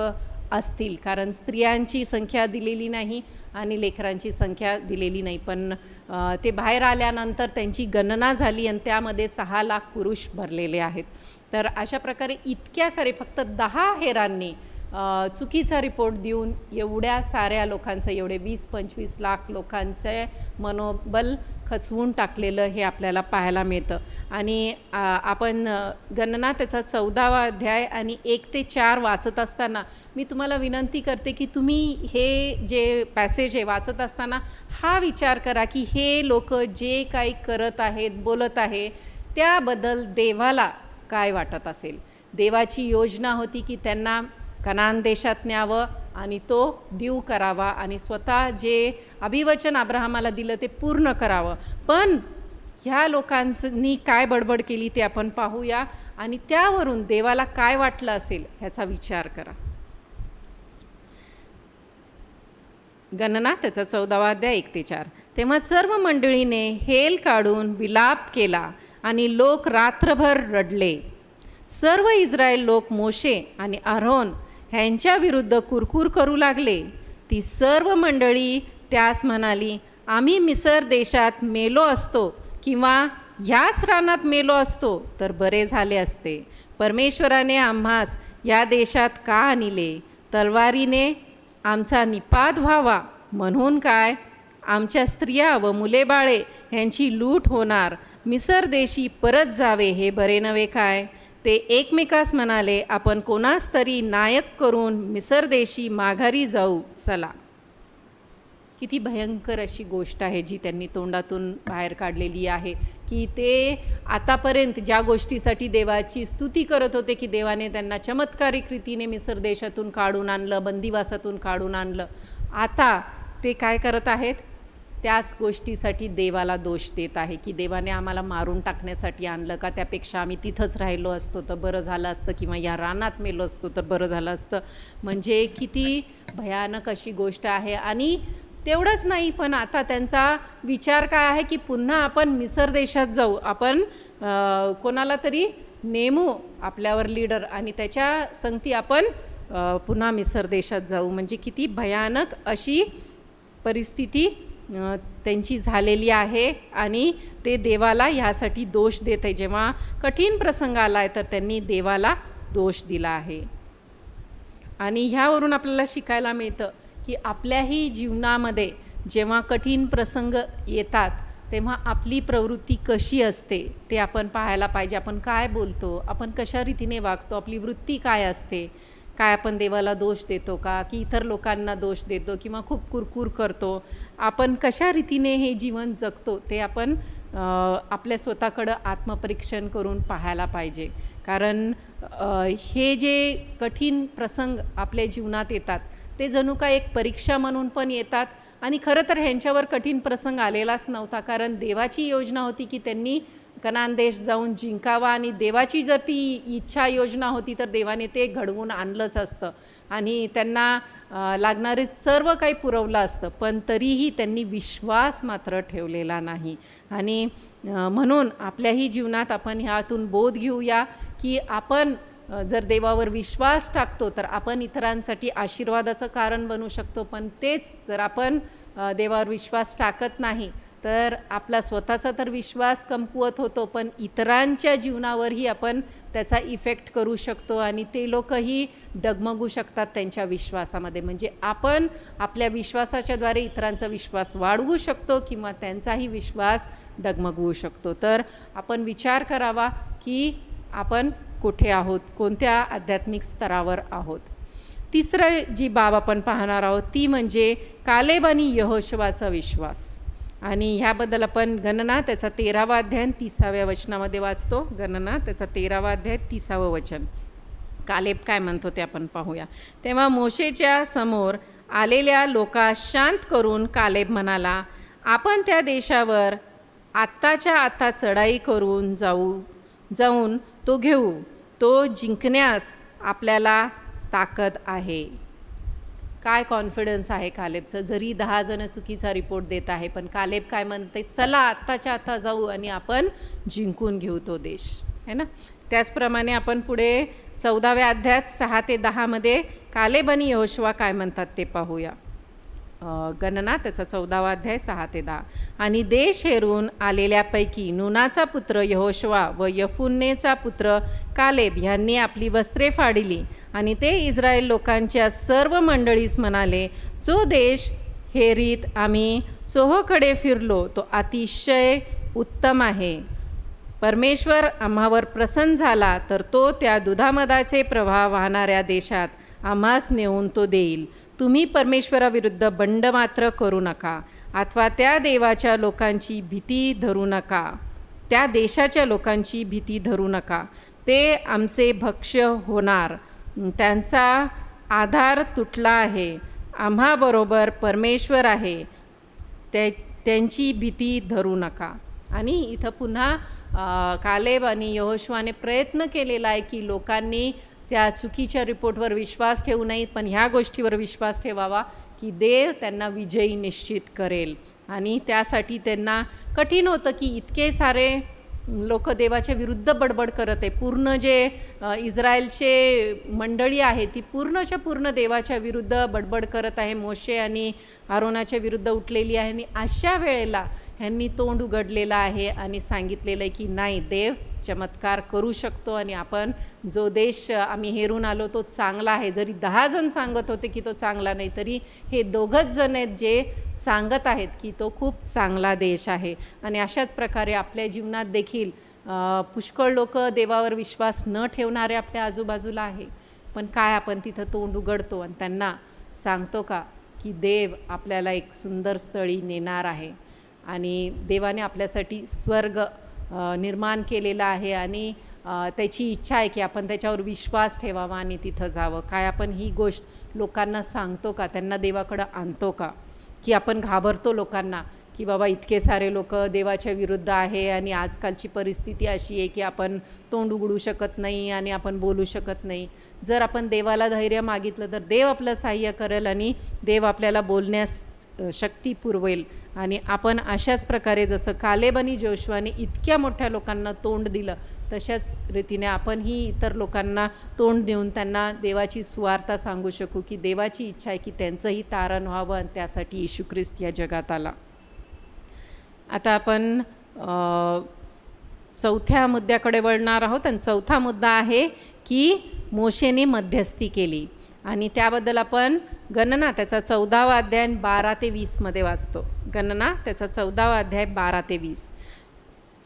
असतील, कारण स्त्रियांची संख्या दिलेली नाही आणि लेकरांची संख्या दिलेली नाही. पण ते बाहेर आल्यानंतर त्यांची गणना झाली आणि त्यामध्ये 6 लाख पुरुष भरलेले आहेत. तर अशा प्रकारे इतक्या सारे फक्त 10 हेरांनी चुकीचा रिपोर्ट देऊन एवढ्या साऱ्या लोकांचं, एवढे 20-25 लाख लोकांचे मनोबल खचवून टाकलेलं हे आपल्याला पाहायला मिळतं. आणि आपण गणना त्याचा 14वा अध्याय आणि 1 ते 4 वाचत असताना मी तुम्हाला विनंती करते की तुम्ही हे जे पॅसेज आहे वाचत असताना हा विचार करा की हे लोक जे काही करत आहेत, बोलत आहे, त्याबद्दल देवाला काय वाटत असेल. देवाची योजना होती की त्यांना कनान देशात न्यावं आणि तो दीव करावा आणि स्वतः जे अभिवचन अब्राहमाला दिलं ते पूर्ण करावं. पण ह्या लोकांनी काय बडबड केली ते आपण पाहूया आणि त्यावरून देवाला काय वाटलं असेल ह्याचा विचार करा. गणना त्याचा 14वा अध्याय 1 ते 4. तेव्हा सर्व मंडळीने हेल काढून विलाप केला आणि लोक रात्रभर रडले. सर्व इस्रायल लोक मोशे आणि आरोन ह्यांच्या विरुद्ध कुरकुर करू लागले. ती सर्व मंडळी त्यास म्हणाली, आम्ही मिसर देशात मेलो असतो किंवा ह्याच रानात मेलो असतो तर बरे झाले असते. परमेश्वराने आम्हास या देशात का आणले? तलवारीने आमचा निपात व्हावा. म्हणून काय? आमच्या स्त्रिया व मुले बाळे ह्यांची लूट होणार. मिसर देशी परत जावे हे बरे नव्हे काय? ते एकमेकास म्हणाले, आपण कोणास तरी नायक करून मिसर देशी माघारी जाऊ चला. किती भयंकर अशी गोष्ट आहे जी त्यांनी तोंडातून बाहेर काढलेली आहे, की ते आतापर्यंत ज्या गोष्टीसाठी देवाची स्तुती करत होते की देवाने त्यांना चमत्कारिक रीतीने मिसर देशातून काढून आणलं, बंदिवासातून काढून आणलं, आता ते काय करत आहेत? त्याच गोष्टीसाठी देवाला दोष देत आहे की देवाने आम्हाला मारून टाकण्यासाठी आणलं का? त्यापेक्षा आम्ही तिथंच राहिलो असतो तर बरं झालं असतं, किंवा या रानात मेलो असतो तर बरं झालं असतं. म्हणजे किती भयानक अशी गोष्ट आहे. आणि तेवढंच नाही, पण आता त्यांचा विचार काय आहे की पुन्हा आपण मिसर देशात जाऊ, आपण कोणाला तरी नेमू आपल्यावर लीडर आणि त्याच्या संगती आपण पुन्हा मिसर देशात जाऊ. म्हणजे किती भयानक अशी परिस्थिती त्यांची झालेली आहे. आणि ते देवाला ह्यासाठी दोष देत आहे. जेव्हा कठीण प्रसंग आला आहे तर त्यांनी देवाला दोष दिला आहे. आणि ह्यावरून आपल्याला शिकायला मिळतं की आपल्याही जीवनामध्ये जेव्हा कठीण प्रसंग येतात तेव्हा आपली प्रवृत्ती कशी असते ते आपण पाहायला पाहिजे. आपण काय बोलतो, आपण कशा रीतीने वागतो, आपली वृत्ती काय असते, काय आपण देवाला दोष देतो का, की इतर लोकांना दोष देतो, किंवा खूप कुरकुर करतो, आपण कशा रीतीने हे जीवन जगतो ते आपण आपल्या स्वतःकडं आत्मपरीक्षण करून पाहायला पाहिजे. कारण हे जे कठीण प्रसंग आपल्या जीवनात येतात ते जणू काय एक परीक्षा म्हणून पण येतात. आणि खरं तर ह्यांच्यावर कठीण प्रसंग आलेलाच नव्हता, कारण देवाची योजना होती की त्यांनी कनान देश जाऊन जिंकावा, आणि देवाची जर ती इच्छा योजना होती तर देवाने ते घडवून आणलंच असतं आणि त्यांना लागणारे सर्व काही पुरवलं असतं. पण तरीही त्यांनी विश्वास मात्र ठेवलेला नाही. आणि म्हणून आपल्याही जीवनात आपण ह्यातून बोध घेऊया की आपण जर देवावर विश्वास टाकतो तर आपण इतरांसाठी आशीर्वादाचं कारण बनू शकतो. पण तेच जर आपण देवावर विश्वास टाकत नाही तर आपला स्वतःचा तर विश्वास कमकुवत होतो, पण इतरांच्या जीवनावरही आपण त्याचा इफेक्ट करू शकतो आणि ते लोकही डगमगू शकतात त्यांच्या विश्वासामध्ये. म्हणजे आपण आपल्या विश्वासाच्याद्वारे इतरांचा विश्वास वाढवू शकतो किंवा त्यांचाही विश्वास डगमगवू शकतो. तर आपण विचार करावा की आपण कुठे आहोत, कोणत्या आध्यात्मिक स्तरावर आहोत. तिसरं जी बाब आपण पाहणार आहोत ती म्हणजे कालेब आणि यहोशुवाचा विश्वास. आणि ह्याबद्दल आपण गणना त्याचा 13वा अध्याय 30व्या वचनामध्ये वाचतो. गणना त्याचा 13वा अध्याय 30वं वचन. कालेब काय म्हणतो ते आपण पाहूया. तेव्हा मोशेच्या समोर आलेल्या लोकांस शांत करून कालेब म्हणाला, आपण त्या देशावर आत्ताच्या आता चढाई करून जाऊन तो घेऊ. तो जिंकण्यास आपल्याला ताकद आहे. काय कॉन्फिडन्स आहे कालेबचं. जरी 10 जण चुकीचा रिपोर्ट देत आहे, पण कालेब काय म्हणते, चला आत्ताच्या आता जाऊ आणि आपण जिंकून घेऊ तो देश, है ना. त्याचप्रमाणे आपण पुढे 14व्या अध्यायात 6 ते 10 मध्ये कालेब आणि यहोशुवा काय म्हणतात ते पाहूया. गणना त्याचा 14वा अध्याय 6 ते 10. आणि देश हेरून आलेल्यापैकी नूनाचा पुत्र यहोशुवा व यफुन्नेचा पुत्र कालेब ह्यांनी आपली वस्त्रे फाडिली आणि ते इस्रायल लोकांच्या सर्व मंडळीस म्हणाले, जो देश हेरीत आम्ही चोहोकडे फिरलो तो अतिशय उत्तम आहे. परमेश्वर आम्हावर प्रसन्न झाला तर तो त्या दुधामधाचे प्रवाह वाहणाऱ्या देशात आम्हास नेऊन तो देईल. तुम्ही परमेश्वराविरुद्ध बंड मात्र करू नका अथवा त्या देवाच्या लोकांची भीती धरू नका, त्या देशाच्या लोकांची भीती धरू नका. ते आमचे भक्ष्य होणार. त्यांचा आधार तुटला आहे. आम्हाबरोबर परमेश्वर आहे. त्यांची भीती धरू नका. आणि इथं पुन्हा कालेब आणि यहोशुवाने प्रयत्न केलेला आहे की लोकांनी त्या चुकीच्या रिपोर्टवर विश्वास ठेवू नये, पण ह्या गोष्टीवर विश्वास ठेवावा की देव त्यांना विजयी निश्चित करेल. आणि त्यासाठी त्यांना कठीण होतं की इतके सारे लोक देवाच्या विरुद्ध बडबड करत आहे. पूर्ण जे इस्रायलचे मंडळी आहे ती पूर्णच्या पूर्ण देवाच्या विरुद्ध बडबड करत आहे. मोशे आणि आरोनाच्या विरुद्ध उठलेली आहे. आणि अशा वेळेला ह्यांनी तोंड उघडलेलं आहे आणि सांगितलेलं आहे की नाही, देव चमत्कार करू शकतो आणि आपण जो देश आम्ही हेरून आलो तो चांगला आहे. जरी 10 जण सांगत होते की तो चांगला नाही, तरी हे 2घच जण आहेत जे सांगत आहेत की तो खूप चांगला देश आहे. आणि अशाच प्रकारे आपल्या जीवनात देखील पुष्कळ लोक देवावर विश्वास न ठेवणारे आपल्या आजूबाजूला आहे. पण काय आपण तिथं तोंड उघडतो आणि त्यांना सांगतो का की देव आपल्याला एक सुंदर स्थळी नेणार आहे आणि देवाने आपल्यासाठी स्वर्ग निर्माण केलेला आहे आणि त्याची इच्छा आहे की आपण त्याच्यावर विश्वास ठेवावा आणि तिथं जावं. काय आपण ही गोष्ट लोकांना सांगतो का? त्यांना देवाकडं आणतो का? की आपण घाबरतो लोकांना की बाबा इतके सारे लोक देवाच्या विरुद्ध आहे आणि आजकालची परिस्थिती अशी आहे की आपण तोंड उघडू शकत नाही आणि आपण बोलू शकत नाही. जर आपण देवाला धैर्य मागितलं तर देव आपलं सहाय्य करेल आणि देव आपल्याला बोलण्यास शक्ती पुरवेल. आणि आपण अशाच प्रकारे जसं कालेब आणि जोशुआने इतक्या मोठ्या लोकांना तोंड दिलं, तशाच रीतीने आपणही इतर लोकांना तोंड देऊन त्यांना देवाची सुवार्ता सांगू शकू की देवाची इच्छा आहे की त्यांचंही तारण व्हावं आणि त्यासाठी येशू ख्रिस्त या जगात आला. आता आपण चौथ्या मुद्द्याकडे वळणार आहोत आणि चौथा मुद्दा आहे की मोशेने मध्यस्थी केली. आणि त्याबद्दल आपण गणना त्याचा 14वा अध्याय 12 ते 20 मध्ये वाचतो. गणना त्याचा 14वा अध्याय 12 ते 20.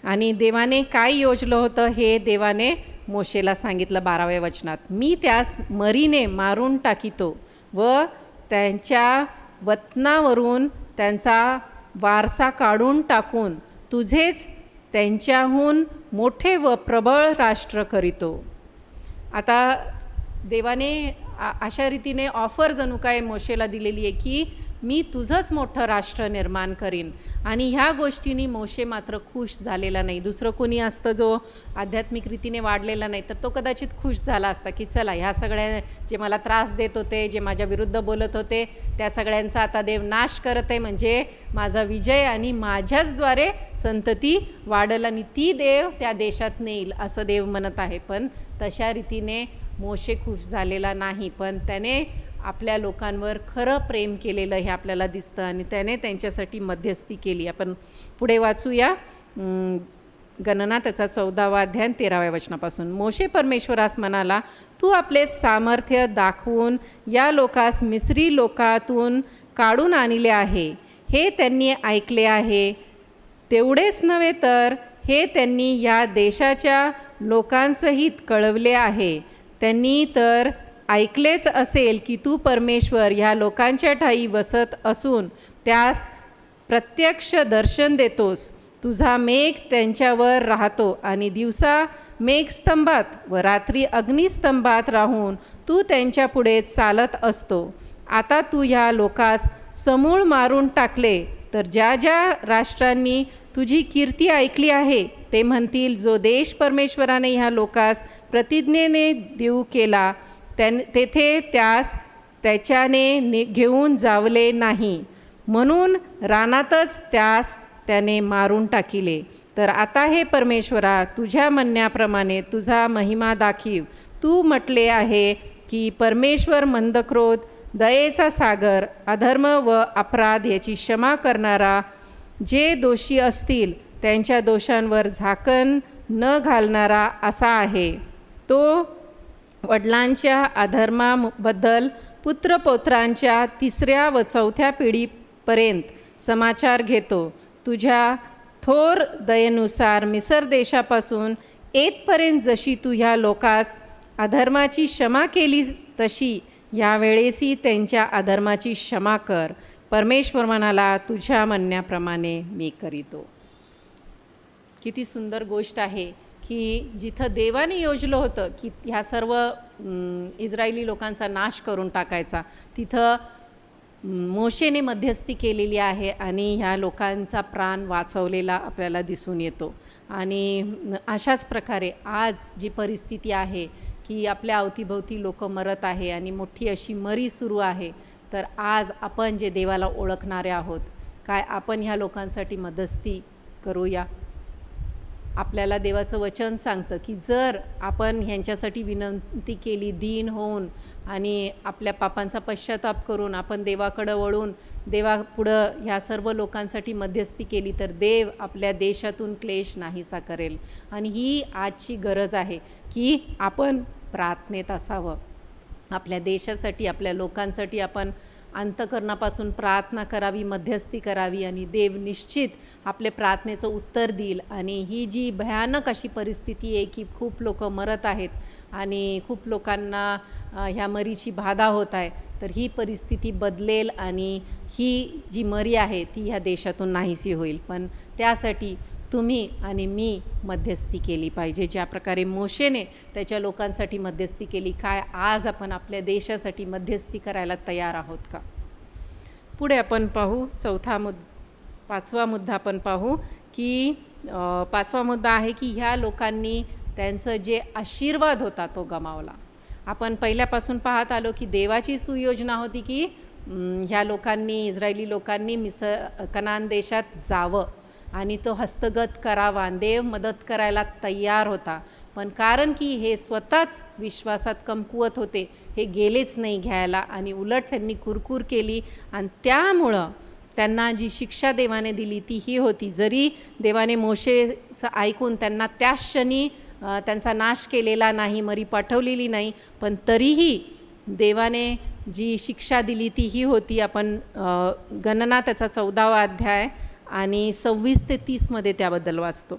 आणि देवाने काय योजलं होतं हे देवाने मोशेला सांगितलं 12व्या वचनात. मी त्यास मरीने मारून टाकितो व त्यांच्या वतनावरून त्यांचा वारसा काढून टाकून तुझेच त्यांच्याहून मोठे व प्रबळ राष्ट्र करीतो. आता देवाने अशा रीतीने ऑफर जणू काय मोशेला दिलेली आहे की मी तुझंच मोठं राष्ट्र निर्माण करीन. आणि ह्या गोष्टींनी मोशे मात्र खुश झालेला नाही. दुसरं कोणी असतं जो आध्यात्मिक रीतीने वाढलेला नाही तर तो कदाचित खुश झाला असता की चला ह्या सगळ्या जे मला त्रास देत होते, जे माझ्या विरुद्ध बोलत होते, त्या सगळ्यांचा आता देव नाश करत आहे, म्हणजे माझा विजय आणि माझ्याचद्वारे संतती वाढेल आणि ती देव त्या देशात नेईल असं देव म्हणत आहे. पण तशा रीतीने मोशे खुश झालेला नाही. पण त्याने आपल्या लोकांवर खरं प्रेम केलेलं हे आपल्याला दिसतं आणि त्याने त्यांच्यासाठी मध्यस्थी केली. आपण पुढे वाचूया गणना त्याचा 14वा अध्याय 13व्या वचनापासून. मोशे परमेश्वरास म्हणाला, तू आपले सामर्थ्य दाखवून या लोकास मिस्री लोकातून काढून आणले आहे, हे त्यांनी ऐकले आहे. तेवढेच नव्हे तर हे त्यांनी या देशाच्या लोकांसहित कळवले आहे. त्यांनी तर ऐकलेच असेल की तू परमेश्वर ह्या लोकांच्या ठाई वसत असून त्यास प्रत्यक्ष दर्शन देतोस. तुझा मेघ त्यांच्यावर राहतो आणि दिवसा मेघस्तंभात व रात्री अग्निस्तंभात राहून तू त्यांच्या पुढे चालत असतो. आता तू ह्या लोकास समूळ मारून टाकले तर ज्या ज्या राष्ट्रांनी तुझी कीर्ती ऐकली आहे ते म्हणतील, जो देश परमेश्वराने ह्या लोकास प्रतिज्ञेने देऊ केला तेथे त्यास त्याच्याने घेऊन जावले नाही, म्हणून रानातच त्यास त्याने मारून टाकिले. तर आता हे परमेश्वरा, तुझ्या म्हणण्याप्रमाणे तुझा महिमा दाखीव. तू म्हटले आहे की परमेश्वर मंदक्रोध, दयेचा सागर, अधर्म व अपराध याची क्षमा करणारा, जे दोषी असतील त्यांच्या दोषांवर झाकण न घालणारा असा आहे. तो वडिलांच्या अधर्माबद्दल पुत्रपौत्रांच्या 3ऱ्या व 4थ्या पिढीपर्यंत समाचार घेतो. तुझ्या थोर दयेनुसार मिसर देशापासून येतपर्यंत जशी तू ह्या लोकास अधर्माची क्षमा केलीस तशी यावेळेसही त्यांच्या अधर्माची क्षमा कर. परमेश्वर म्हणाला, तुझ्या म्हणण्याप्रमाणे मी करीतो. किती सुंदर गोष्ट आहे की जिथं देवाने योजलं होतं की ह्या सर्व इस्रायली लोकांचा नाश करून टाकायचा, तिथं मोशेने मध्यस्थी केलेली आहे आणि ह्या लोकांचा प्राण वाचवलेला आपल्याला दिसून येतो. आणि अशाच प्रकारे आज जी परिस्थिती आहे की आपल्या अवतीभोवती लोक मरत आहे आणि मोठी अशी मरी सुरू आहे, तर आज आपण जे देवाला ओळखणारे आहोत, काय आपण ह्या लोकांसाठी मध्यस्थी करूया? आपल्याला देवाचं वचन सांगतं की जर आपण ह्यांच्यासाठी विनंती केली, दीन होऊन आणि आपल्या पापांचा पश्चाताप करून आपण देवाकडं वळून देवापुढं ह्या सर्व लोकांसाठी मध्यस्थी केली, तर देव आपल्या देशातून क्लेश नाहीसा करेल. आणि ही आजची गरज आहे की आपण प्रार्थनेत असावं. आपल्या देशासाठी, आपल्या लोकांसाठी आपण अंतःकरणापासून प्रार्थना करावी, मध्यस्थी करावी आणि देव निश्चित आपले प्रार्थनेचं उत्तर देईल. आणि ही जी भयानक अशी परिस्थिती आहे की खूप लोक मरत आहेत आणि खूप लोकांना ह्या मरीची बाधा होत आहे, तर ही परिस्थिती बदलेल आणि ही जी मरी आहे ती ह्या देशातून नाहीशी होईल. पण त्यासाठी तुम्ही आणि मी मध्यस्थी केली पाहिजे. ज्या प्रकारे मोशेने त्याच्या लोकांसाठी मध्यस्थी केली, काय आज आपण आपल्या देशासाठी मध्यस्थी करायला तयार आहोत का? पुढे आपण पाहू पाचवा मुद्दा आपण पाहू की पाचवा मुद्दा आहे की ह्या लोकांनी त्यांचं जे आशीर्वाद होता तो गमावला. आपण पहिल्यापासून पाहत आलो की देवाची सुयोजना होती की ह्या लोकांनी, इस्रायली लोकांनी कनान देशात जावं आणि तो हस्तगत करावा. देव मदत करायला तयार होता, पण कारण की हे स्वतःच विश्वासात कमकुवत होते, हे गेलेच नाही घ्यायला आणि उलट त्यांनी कुरकुर केली. आणि त्यामुळं त्यांना जी शिक्षा देवाने दिली ती ही होती, जरी देवाने मोशेचं ऐकून त्यांना त्याच क्षणी त्यांचा नाश केलेला नाही, मरी पाठवलेली नाही, पण तरीही देवाने जी शिक्षा दिली ती ही होती. आपण गणना त्याचा 14वा अध्याय आणि 26 ते 30 त्याबद्दल वाचतो.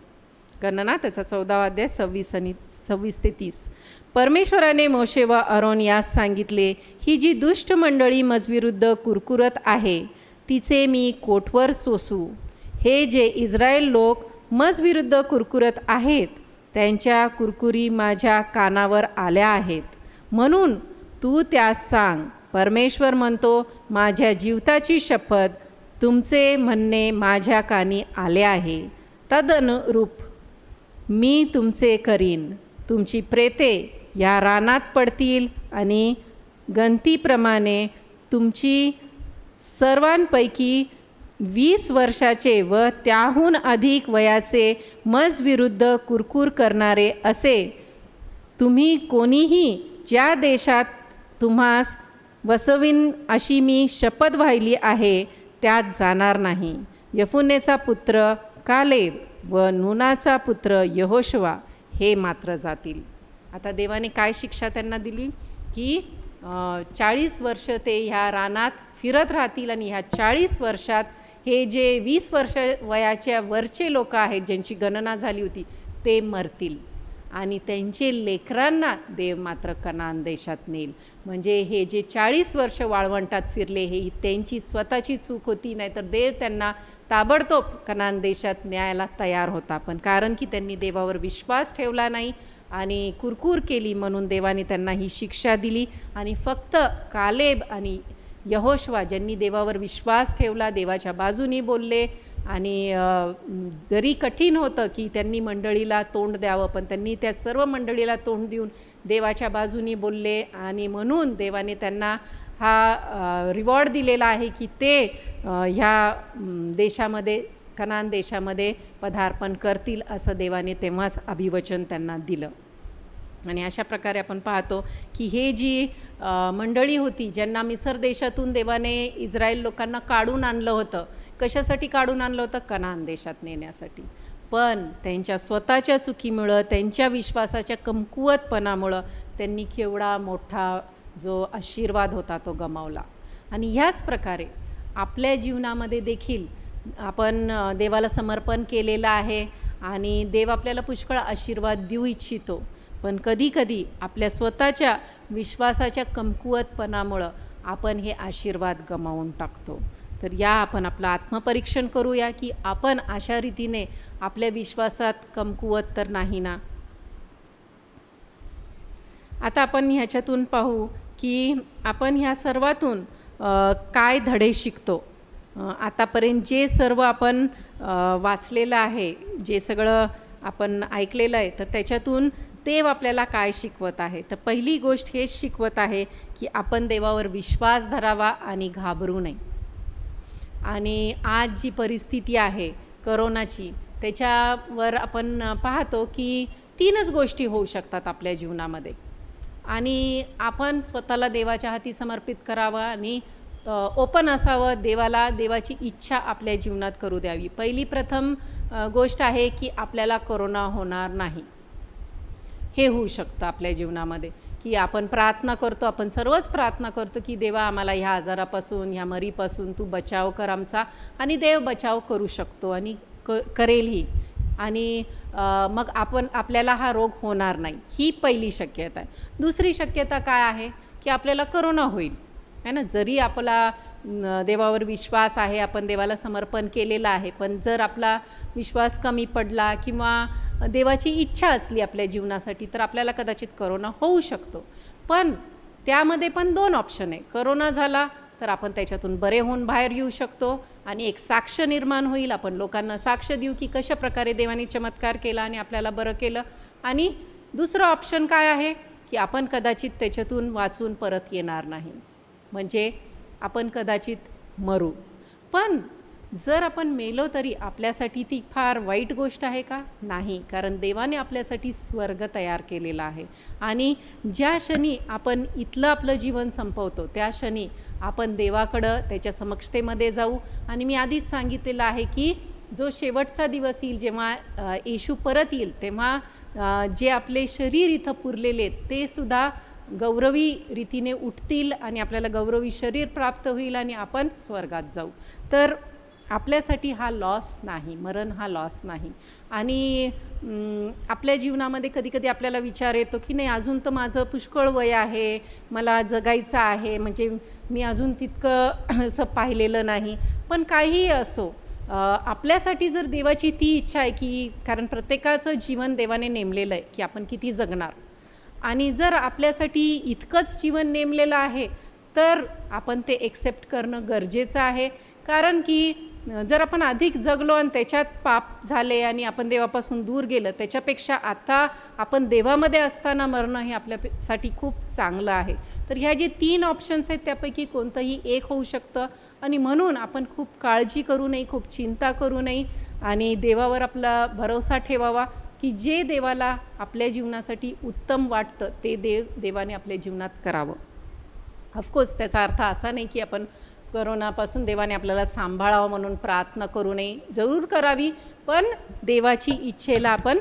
गणना त्याचा 14वा अध्याय 26 ते 30. परमेश्वराने मोशे व आरोन यास सांगितले, ही जी दुष्ट मंडळी मजविरुद्ध कुरकुरत आहे तिचे मी कोटवर सोसू. हे जे इस्रायल लोक मजविरुद्ध कुरकुरत आहेत त्यांच्या कुरकुरी माझ्या कानावर आल्या आहेत, म्हणून तू त्यास सांग, परमेश्वर म्हणतो, माझ्या जीवताची शपथ, तुमचे म्हणणे माझ्या कानी आले आहे. तदनुरूप मी तुमचे करीन. तुमची प्रेते या रानात पडतील आणि गंतीप्रमाणे तुमची सर्वांपैकी 20 वर्षाचे व त्याहून अधिक वयाचे मजविरुद्ध कुरकुर करणारे असे तुम्ही कोणीही ज्या देशात तुम्हास वसविन अशी मी शपथ वाहिली आहे त्यात जाणार नाही. यफुन्नेचा पुत्र कालेब व नूनाचा पुत्र यहोशुवा हे मात्र जातील. आता देवाने काय शिक्षा त्यांना दिली की 40 वर्ष ते ह्या रानात फिरत राहतील आणि ह्या 40 वर्षात हे जे 20 वर्ष वयाच्या वरचे लोक आहेत ज्यांची गणना झाली होती ते मरतील आणि त्यांचे लेकरांना देव मात्र कनान देशात नेईल. म्हणजे हे जे 40 वर्ष वाळवंटात फिरले हे त्यांची स्वतःची चूक होती, नाहीतर देव त्यांना ताबडतोब कनान देशात न्यायला तयार होता. पण कारण की त्यांनी देवावर विश्वास ठेवला नाही आणि कुरकुर केली म्हणून देवाने त्यांना ही शिक्षा दिली. आणि फक्त कालेब आणि यहोशुवा ज्यांनी देवावर विश्वास ठेवला, देवाच्या बाजूनी बोलले आणि जरी कठीण होतं की त्यांनी मंडळीला तोंड द्यावं, पण त्यांनी त्या सर्व मंडळीला तोंड देऊन देवाच्या बाजूनी बोलले आणि म्हणून देवाने त्यांना हा रिवॉर्ड दिलेला आहे की ते ह्या देशामध्ये, कनान देशामध्ये पदार्पण करतील असं देवाने तेव्हाच अभिवचन त्यांना दिलं. आणि अशा प्रकारे आपण पाहतो की हे जी मंडळी होती ज्यांना मिसर देशातून देवाने इस्रायल लोकांना काढून आणलं होतं, कशासाठी काढून आणलं होतं? कनान देशात नेण्यासाठी. पण त्यांच्या स्वतःच्या चुकीमुळं, त्यांच्या विश्वासाच्या कमकुवतपणामुळं त्यांनी केवढा मोठा जो आशीर्वाद होता तो गमावला. आणि ह्याच प्रकारे आपल्या जीवनामध्ये देखील आपण देवाला समर्पण केलेलं आहे आणि देव आपल्याला पुष्कळ आशीर्वाद देऊ इच्छितो, पण कधीकधी आपल्या स्वतःच्या विश्वासाच्या कमकुवतपणामुळं आपण हे आशीर्वाद गमावून टाकतो. तर या आपण आपलं आत्मपरीक्षण करूया की आपण अशा रीतीने आपल्या विश्वासात कमकुवत तर नाही ना. आता आपण ह्याच्यातून पाहू की आपण ह्या सर्वातून काय धडे शिकतो. आतापर्यंत जे सर्व आपण वाचलेलं आहे, जे सगळं आपण ऐकलेलं आहे, तर त्याच्यातून देव आपल्याला काय शिकवत आहे? तर पहिली गोष्ट हेच शिकवत आहे की आपण देवावर विश्वास धरावा आणि घाबरू नये. आणि आज जी परिस्थिती आहे करोनाची, त्याच्यावर आपण पाहतो की 3च गोष्टी होऊ शकतात आपल्या जीवनामध्ये आणि आपण स्वतःला देवाच्या हाती समर्पित करावं आणि ओपन असावं देवाला, देवाची इच्छा आपल्या जीवनात करू द्यावी. प्रथम गोष्ट आहे की आपल्याला कोरोना होणार नाही. हे होऊ शकतं आपल्या जीवनामध्ये की आपण प्रार्थना करतो, आपण सर्वच प्रार्थना करतो की देवा आम्हाला ह्या आजारापासून, ह्या मरीपासून तू बचाव कर आमचा, आणि देव बचाव करू शकतो आणि करेलही. आणि मग आपल्याला हा रोग होणार नाही, ही पहिली शक्यता आहे. दुसरी शक्यता काय आहे की आपल्याला कोरोना होईल, है ना. जरी आपला देवावर विश्वास आहे, आपण देवाला समर्पण केलेलं आहे, पण जर आपला विश्वास कमी पडला किंवा देवाची इच्छा असली आपल्या जीवनासाठी तर आपल्याला कदाचित कोरोना होऊ शकतो. पण त्यामध्ये पण 2 ऑप्शन आहे. कोरोना झाला तर आपण त्याच्यातून बरे होऊन बाहेर येऊ शकतो आणि एक साक्ष निर्माण होईल, आपण लोकांना साक्ष देऊ की कशा प्रकारे देवाने चमत्कार केला आणि आपल्याला बरं केलं. आणि दुसरं ऑप्शन काय आहे की आपण कदाचित त्याच्यातून वाचून परत येणार नाही, म्हणजे आपण कदाचित मरू. पण जर आपण मेलो तरी आपल्यासाठी ती फार वाईट गोष्ट आहे का? नाही, कारण देवाने आपल्यासाठी स्वर्ग तयार केलेला आहे आणि ज्या क्षणी आपण इथलं आपलं जीवन संपवतो त्या क्षणी आपण देवाकडं त्याच्या समक्षतेमध्ये जाऊ. आणि मी आधीच सांगितलेलं आहे की जो शेवटचा दिवस येईल, जेव्हा येशू परत येईल, तेव्हा जे आपले शरीर इथं पुरलेले आहेत ते सुद्धा गौरवी रीतीने उठतील आणि आपल्याला गौरवी शरीर प्राप्त होईल आणि आपण स्वर्गात जाऊ. तर आपल्यासाठी हा लॉस नाही, मरण हा लॉस नाही. आणि आपल्या जीवनामध्ये कधीकधी आपल्याला विचार येतो की नाही, अजून तर माझं पुष्कळ वय आहे, मला जगायचं आहे, म्हणजे मी अजून तितकं असं पाहिलेलं नाही. पण काहीही असो, आपल्यासाठी जर देवाची ती इच्छा आहे की, कारण प्रत्येकाचं जीवन देवाने नेमलेलं आहे की आपण किती जगणार, आणि जर आपल्यासाठी इतकंच जीवन नेमलेलं आहे तर आपण ते एक्सेप्ट करणं गरजेचं आहे. कारण की जर आपण अधिक जगलो आणि त्याच्यात पाप झाले आणि आपण देवापासून दूर गेलं, त्याच्यापेक्षा आता आपण देवामध्ये असताना मरणं हे आपल्यासाठी खूप चांगलं आहे. तर ह्या जे 3 ऑप्शन्स आहेत त्यापैकी कोणतंही एक होऊ शकतं. आणि म्हणून आपण खूप काळजी करू नये, खूप चिंता करू नये आणि देवावर आपला भरोसा ठेवावा की जे देवाला आपल्या जीवनासाठी उत्तम वाटतं ते देवाने आपल्या जीवनात करावं. ऑफकोर्स त्याचा अर्थ असा नाही की आपण कोरोनापासून देवाने आपल्याला सांभाळावं म्हणून प्रार्थना करू नये, जरूर करावी, पण देवाची इच्छेला आपण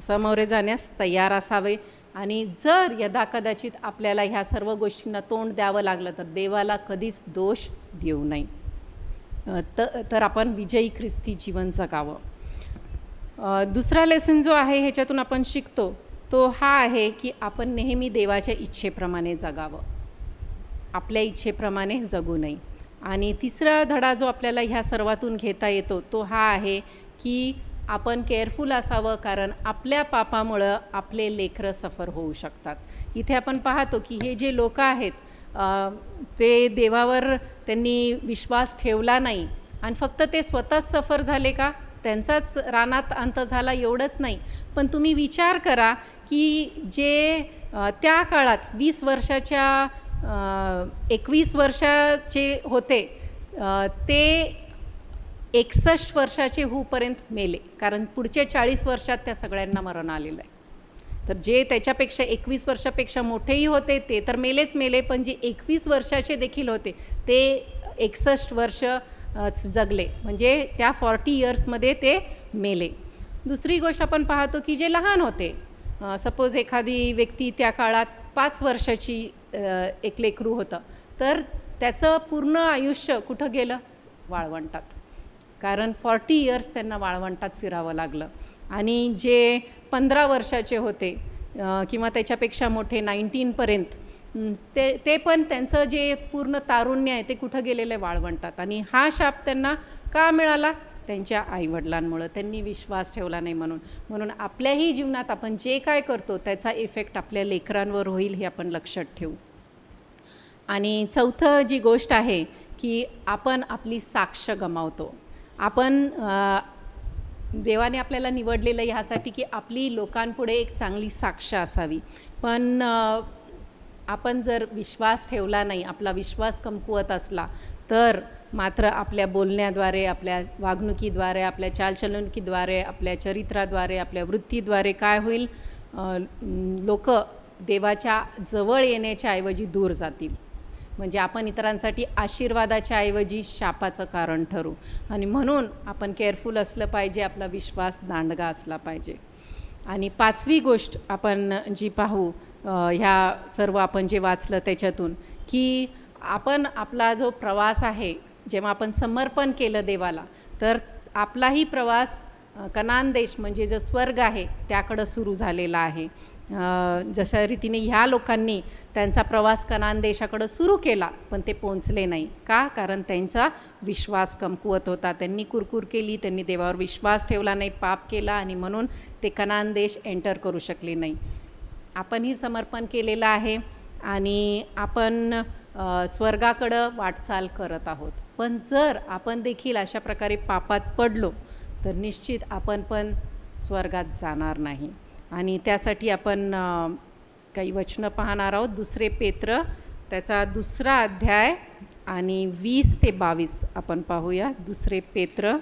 सामोरे जाण्यास तयार असावे. आणि जर यदाकदाचित आपल्याला ह्या सर्व गोष्टींना तोंड द्यावं लागलं तर देवाला कधीच दोष देऊ नये, तर आपण विजयी ख्रिस्ती जीवन जगावं. दुसरा लेसन जो आहे ह्याच्यातून आपण शिकतो तो हा आहे की आपण नेहमी देवाच्या इच्छेप्रमाणे जगावं, आपल्या इच्छेप्रमाणे जगू नये. आणि तिसरा धडा जो आपल्याला ह्या सर्वातून घेता येतो तो हा आहे की आपण केअरफुल असावं, कारण आपल्या पापामुळं आपले लेकरं सफर होऊ शकतात. इथे आपण पाहतो की हे जे लोक आहेत ते देवावर त्यांनी विश्वास ठेवला नाही आणि फक्त ते स्वतःच सफर झाले का, त्यांचाच रानात अंत झाला एवढंच नाही. पण तुम्ही विचार करा की जे त्या काळात 20 वर्षाच्या 21 वर्षाचे होते ते 61 वर्षाचे होऊपर्यंत मेले, कारण पुढच्या 40 वर्षात त्या सगळ्यांना मरण आलेलं आहे. तर जे त्याच्यापेक्षा 21 वर्षापेक्षा मोठेही होते ते तर मेले, पण जे 21 वर्षाचे देखील होते ते 61 वर्ष जगले, म्हणजे त्या 40 इयर्समध्ये ते मेले. दुसरी गोष्ट आपण पाहतो की जे लहान होते, सपोज एखादी व्यक्ती त्या काळात 5 वर्षाची एक लेकरू होतं, तर त्याचं पूर्ण आयुष्य कुठं गेलं, वाळवंटात, कारण 40 इयर्स त्यांना वाळवंटात फिरावं लागलं. आणि जे 15 वर्षाचे होते किंवा त्याच्यापेक्षा मोठे 19पर्यंत ते पण त्यांचं जे पूर्ण तारुण्य आहे ते कुठं गेलेलं आहे, वाळवंटात. आणि हा शाप त्यांना का मिळाला, त्यांच्या आईवडिलांमुळं, त्यांनी विश्वास ठेवला नाही म्हणून आपल्याही जीवनात आपण जे काय करतो त्याचा इफेक्ट आपल्या लेकरांवर होईल हे आपण लक्षात ठेवू. आणि चौथं जी गोष्ट आहे की आपण आपली साक्ष गमावतो. आपण देवाने आपल्याला निवडलेलं ह्यासाठी की आपली लोकांपुढे एक चांगली साक्ष असावी, पण आपण जर विश्वास ठेवला नाही, आपला विश्वास कमकुवत असला तर मात्र आपल्या बोलण्याद्वारे, आपल्या वागणुकीद्वारे, आपल्या चालचलणुकीद्वारे, आपल्या चरित्राद्वारे, आपल्या वृत्तीद्वारे काय होईल, लोक देवाच्या जवळ येण्याच्या ऐवजी दूर जातील. म्हणजे आपण इतरांसाठी आशीर्वादाच्या ऐवजी शापाचं कारण ठरू. आणि म्हणून आपण केअरफुल असलं पाहिजे, आपला विश्वास दांडगा असला पाहिजे. आणि 5वी गोष्ट आपण जी पाहू ह्या सर्व आपण जे वाचलं त्याच्यातून, की आपण आपला जो प्रवास आहे, जेव्हा आपण समर्पण केलं देवाला, तर आपलाही प्रवास कनान देश म्हणजे जो स्वर्ग आहे त्याकडं सुरू झालेला आहे. जशा रीतीने ह्या लोकांनी त्यांचा प्रवास कनान देशाकडं सुरू केला, पण ते पोहोचले नाही. का? कारण त्यांचा विश्वास कमकुवत होता. त्यांनी कुरकुर केली, त्यांनी देवावर विश्वास ठेवला नाही, पाप केला, आणि म्हणून ते कनान देश एंटर करू शकले नाही. आपणही समर्पण केलेलं आहे आणि आपण स्वर्गाकडं वाटचाल करत आहोत. पण जर आपण देखील अशा प्रकारे पापात पडलो तर निश्चित आपण पण स्वर्गात जाणार नाही. आणि त्यासाठी आपण काही वचनं पाहणार आहोत. 2 पेत्र त्याचा 2रा अध्याय आणि 20 ते 22 आपण पाहूया. 2 पेत्र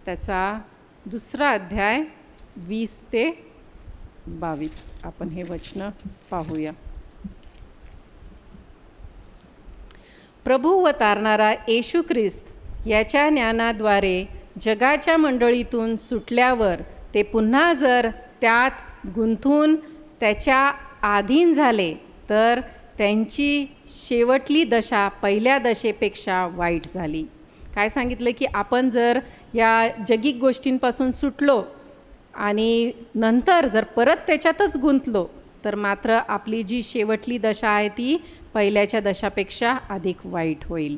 त्याचा 2रा अध्याय 20 ते 22 आपण हे वचनं पाहूया. प्रभू व तारणारा येशू ख्रिस्त याच्या ज्ञानाद्वारे जगाच्या मंडळीतून सुटल्यावर ते पुन्हा जर त्यात गुंतून त्याच्या अधीन झाले तर त्यांची शेवटली दशा पहिल्या दशेपेक्षा वाईट झाली. काय सांगितलं की आपण जर या जगिक गोष्टींपासून सुटलो आणि नंतर जर परत त्याच्यातच गुंतलो तर मात्र आपली जी शेवटली दशा आहे ती पहिल्याच्या दशापेक्षा अधिक वाईट होईल.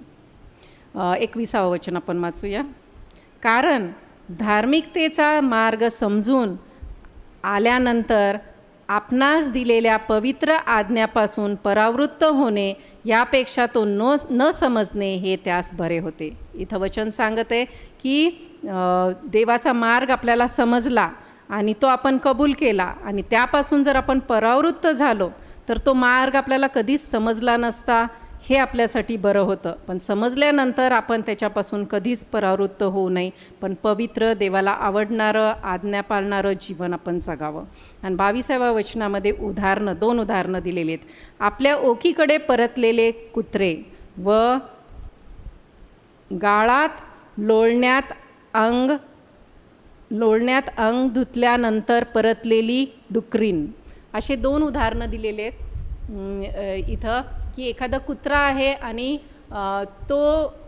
21वं वचन आपण वाचूया. कारण धार्मिकतेचा मार्ग समजून आल्यानंतर आपणास दिलेल्या पवित्र आज्ञापासून परावृत्त होणे यापेक्षा तो न समजणे हे त्यास बरे होते. इथं वचन सांगत आहे की देवाचा मार्ग आपल्याला समजला आणि तो आपण कबूल केला आणि त्यापासून जर आपण परावृत्त झालो तर तो मार्ग आपल्याला कधीच समजला नसता, हे आपल्यासाठी बरं होतं. पण समजल्यानंतर आपण त्याच्यापासून कधीच परावृत्त होऊ नये, पण पवित्र देवाला आवडणारं आज्ञा पाळणारं जीवन आपण जगावं. आणि 22व्या वचनामध्ये 2 उदाहरणं दिलेली आहेत. आपल्या ओकीकडे परतलेले कुत्रे व गाळात लोळण्यात अंग धुतल्यानंतर परतलेली डुकरीण, असे 2 उदाहरणं दिलेले आहेत इथं. की एखादा कुत्रा आहे आणि तो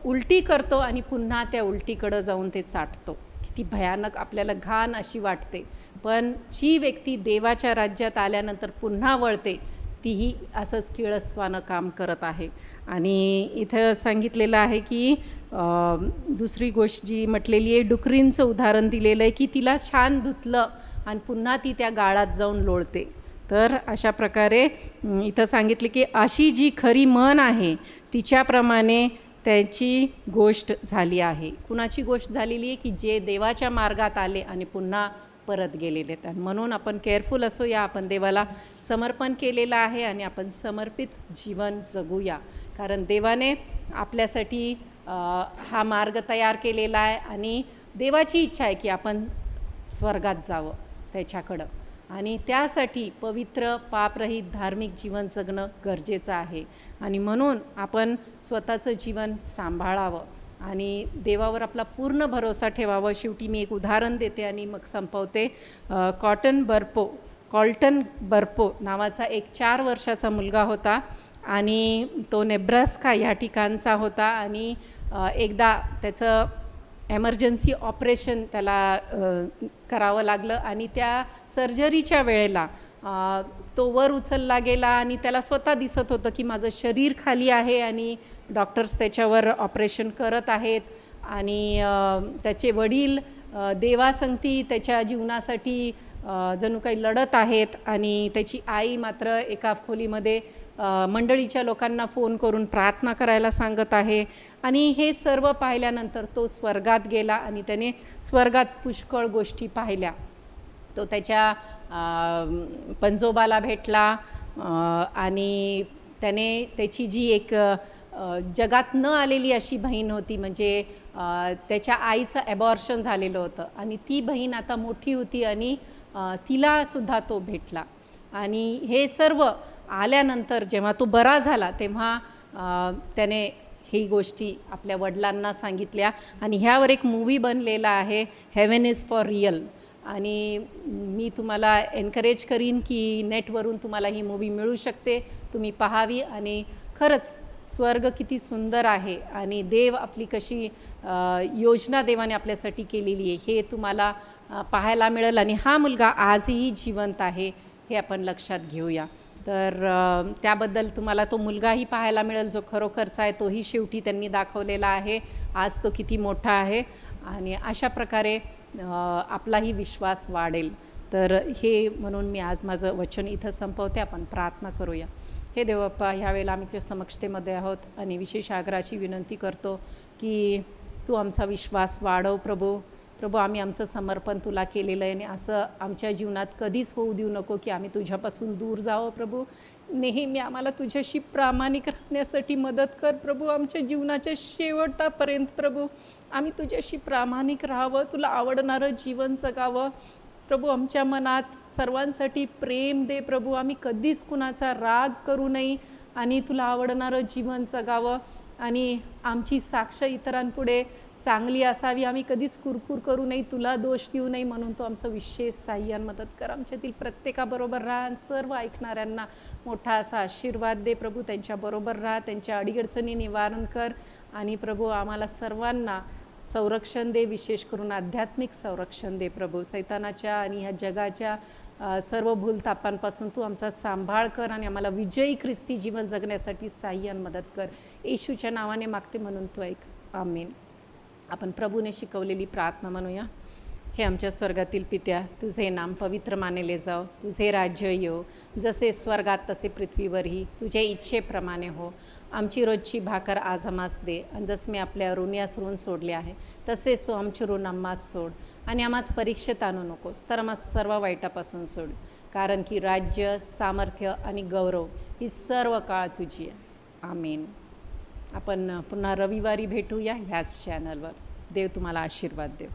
उलटी करतो आणि पुन्हा त्या उलटीकडं जाऊन ते चाटतो. किती भयानक आपल्याला घाण अशी वाटते. पण जी व्यक्ती देवाच्या राज्यात आल्यानंतर पुन्हा वळते तीही असंच किळसवानं काम करत आहे. आणि इथं सांगितलेलं आहे की दुसरी गोष्ट जी म्हटलेली आहे, डुकरींचं उदाहरण दिलेलं आहे की तिला छान धुतलं आणि पुन्हा ती त्या गाळात जाऊन लोळते. तर अशा प्रकारे इथं सांगितले की अशी जी खरी मन आहे तिच्याप्रमाणे त्याची गोष्ट झाली आहे. कुणाची गोष्ट झालेली आहे की जे देवाच्या मार्गात आले आणि पुन्हा परत गेलेले आहेत. म्हणून आपण केअरफुल असूया, आपण देवाला समर्पण केलेलं आहे आणि आपण समर्पित जीवन जगूया. कारण देवाने आपल्यासाठी हा मार्ग तयार केलेला आहे आणि देवाची इच्छा आहे की आपण स्वर्गात जावं त्याच्याकडं. आणि त्यासाठी पवित्र पापरहित धार्मिक जीवन जगणं गरजेचं आहे. आणि म्हणून आपण स्वतःचं जीवन सांभाळावं आणि देवावर आपला पूर्ण भरोसा ठेवावा. शेवटी मी एक उदाहरण देते आणि मग संपवते. कॉल्टन बर्पो नावाचा एक 4 वर्षाचा मुलगा होता आणि तो नेब्रास्का या ठिकाणचा होता. आणि एकदा त्याचं एमर्जन्सी ऑपरेशन त्याला करावं लागलं आणि त्या सर्जरीच्या वेळेला तो वर उचलला गेला आणि त्याला स्वतः दिसत होतं की माझं शरीर खाली आहे आणि डॉक्टर्स त्याच्यावर ऑपरेशन करत आहेत. आणि त्याचे वडील देवासंगती त्याच्या जीवनासाठी जणू काही लढत आहेत आणि त्याची आई मात्र एका खोलीमध्ये मंडळीच्या लोकांना फोन करून प्रार्थना करायला सांगत आहे. आणि हे सर्व पाहिल्यानंतर तो स्वर्गात गेला आणि त्याने स्वर्गात पुष्कळ गोष्टी पाहिल्या. तो त्याच्या पंजोबाला भेटला आणि त्याने त्याची जी एक जगात न आलेली अशी बहीण होती, म्हणजे त्याच्या आईचं ॲबॉर्शन झालेलं होतं आणि ती बहीण आता मोठी होती आणि तिलासुद्धा तो भेटला. आणि हे सर्व आल्यानंतर जेव्हा तो बरा झाला तेव्हा त्याने ही गोष्टी आपल्या वडिलांना सांगितल्या आणि ह्यावर एक मूवी बनलेला आहे, हेवन इज फॉर रियल. आणि मी तुम्हाला एनकरेज करीन की नेटवरून तुम्हाला ही मूवी मिळू शकते, तुम्ही पाहावी. आणि खरंच स्वर्ग किती सुंदर आहे आणि देव आपली कशी योजना देवाने आपल्यासाठी केलेली आहे हे तुम्हाला पाहायला मिळेल. आणि हा मुलगा आजही जिवंत आहे हे आपण लक्षात घेऊया. तर त्याबद्दल तुम्हाला तो मुलगाही पाहायला मिळेल जो खरोखरचा आहे, तोही शेवटी त्यांनी दाखवलेला आहे. आज तो किती मोठा आहे आणि अशा प्रकारे आपलाही विश्वास वाढेल. तर हे म्हणून मी आज माझं वचन इथं संपवते. आपण प्रार्थना करूया. हे देवबाप्पा, ह्यावेळेला आम्ही तुझ्या समक्षतेमध्ये आहोत आणि विशेष आग्रहाची विनंती करतो की तू आमचा विश्वास वाढव प्रभू. प्रभू, आम्ही आमचं समर्पण तुला केलेलं आहे आणि असं आमच्या जीवनात कधीच होऊ देऊ नको की आम्ही तुझ्यापासून दूर जावं प्रभू. नेहमी आम्हाला तुझ्याशी प्रामाणिक राहण्यासाठी मदत कर प्रभू. आमच्या जीवनाच्या शेवटापर्यंत प्रभू आम्ही तुझ्याशी प्रामाणिक राहावं, तुला आवडणारं जीवन जगावं प्रभू. आमच्या मनात सर्वांसाठी प्रेम दे प्रभू. आम्ही कधीच कुणाचा राग करू नये आणि तुला आवडणारं जीवन जगावं आणि आमची साक्ष इतरांपुढे चांगली असावी. आम्ही कधीच कुरकुर करू नये, तुला दोष देऊ नये, म्हणून तो आमचं विशेष साह्यान मदत कर. आमच्यातील प्रत्येकाबरोबर राहा आणि सर्व ऐकणाऱ्यांना मोठा असा आशीर्वाद दे प्रभू. त्यांच्याबरोबर राहा, त्यांच्या अडीअडचणी निवारण कर आणि प्रभू आम्हाला सर्वांना संरक्षण दे, विशेष करून आध्यात्मिक संरक्षण दे प्रभू. सैतानाच्या आणि ह्या जगाच्या सर्व भूलतापांपासून तू आमचा सांभाळ कर आणि आम्हाला विजयी ख्रिस्ती जीवन जगण्यासाठी साह्यान मदत कर. येशूच्या नावाने मागते म्हणून तू ऐक. आमीन. आपण प्रभूने शिकवलेली प्रार्थना म्हणूया. हे आमच्या स्वर्गातील पित्या, तुझे नाम पवित्र मानले जाओ, तुझे राज्य येऊ, जसे स्वर्गात तसे पृथ्वीवरही तुझ्या इच्छेप्रमाणे हो. आमची रोजची भाकर आज आम्हास दे, आणि जसं मी आपल्या ऋण्यास ऋण सोडले आहे तसेच तो आमची ऋण आम्हास सोड, आणि आम्हास परीक्षेत आणू नकोस तर आम्हास सर्व वाईटापासून सोड. कारण की राज्य, सामर्थ्य आणि गौरव ही सर्व काळ तुझी आहे. आमीन. आपण पुन्हा रविवारी भेटूया ह्याच चॅनलवर. देव तुम्हाला आशीर्वाद देव.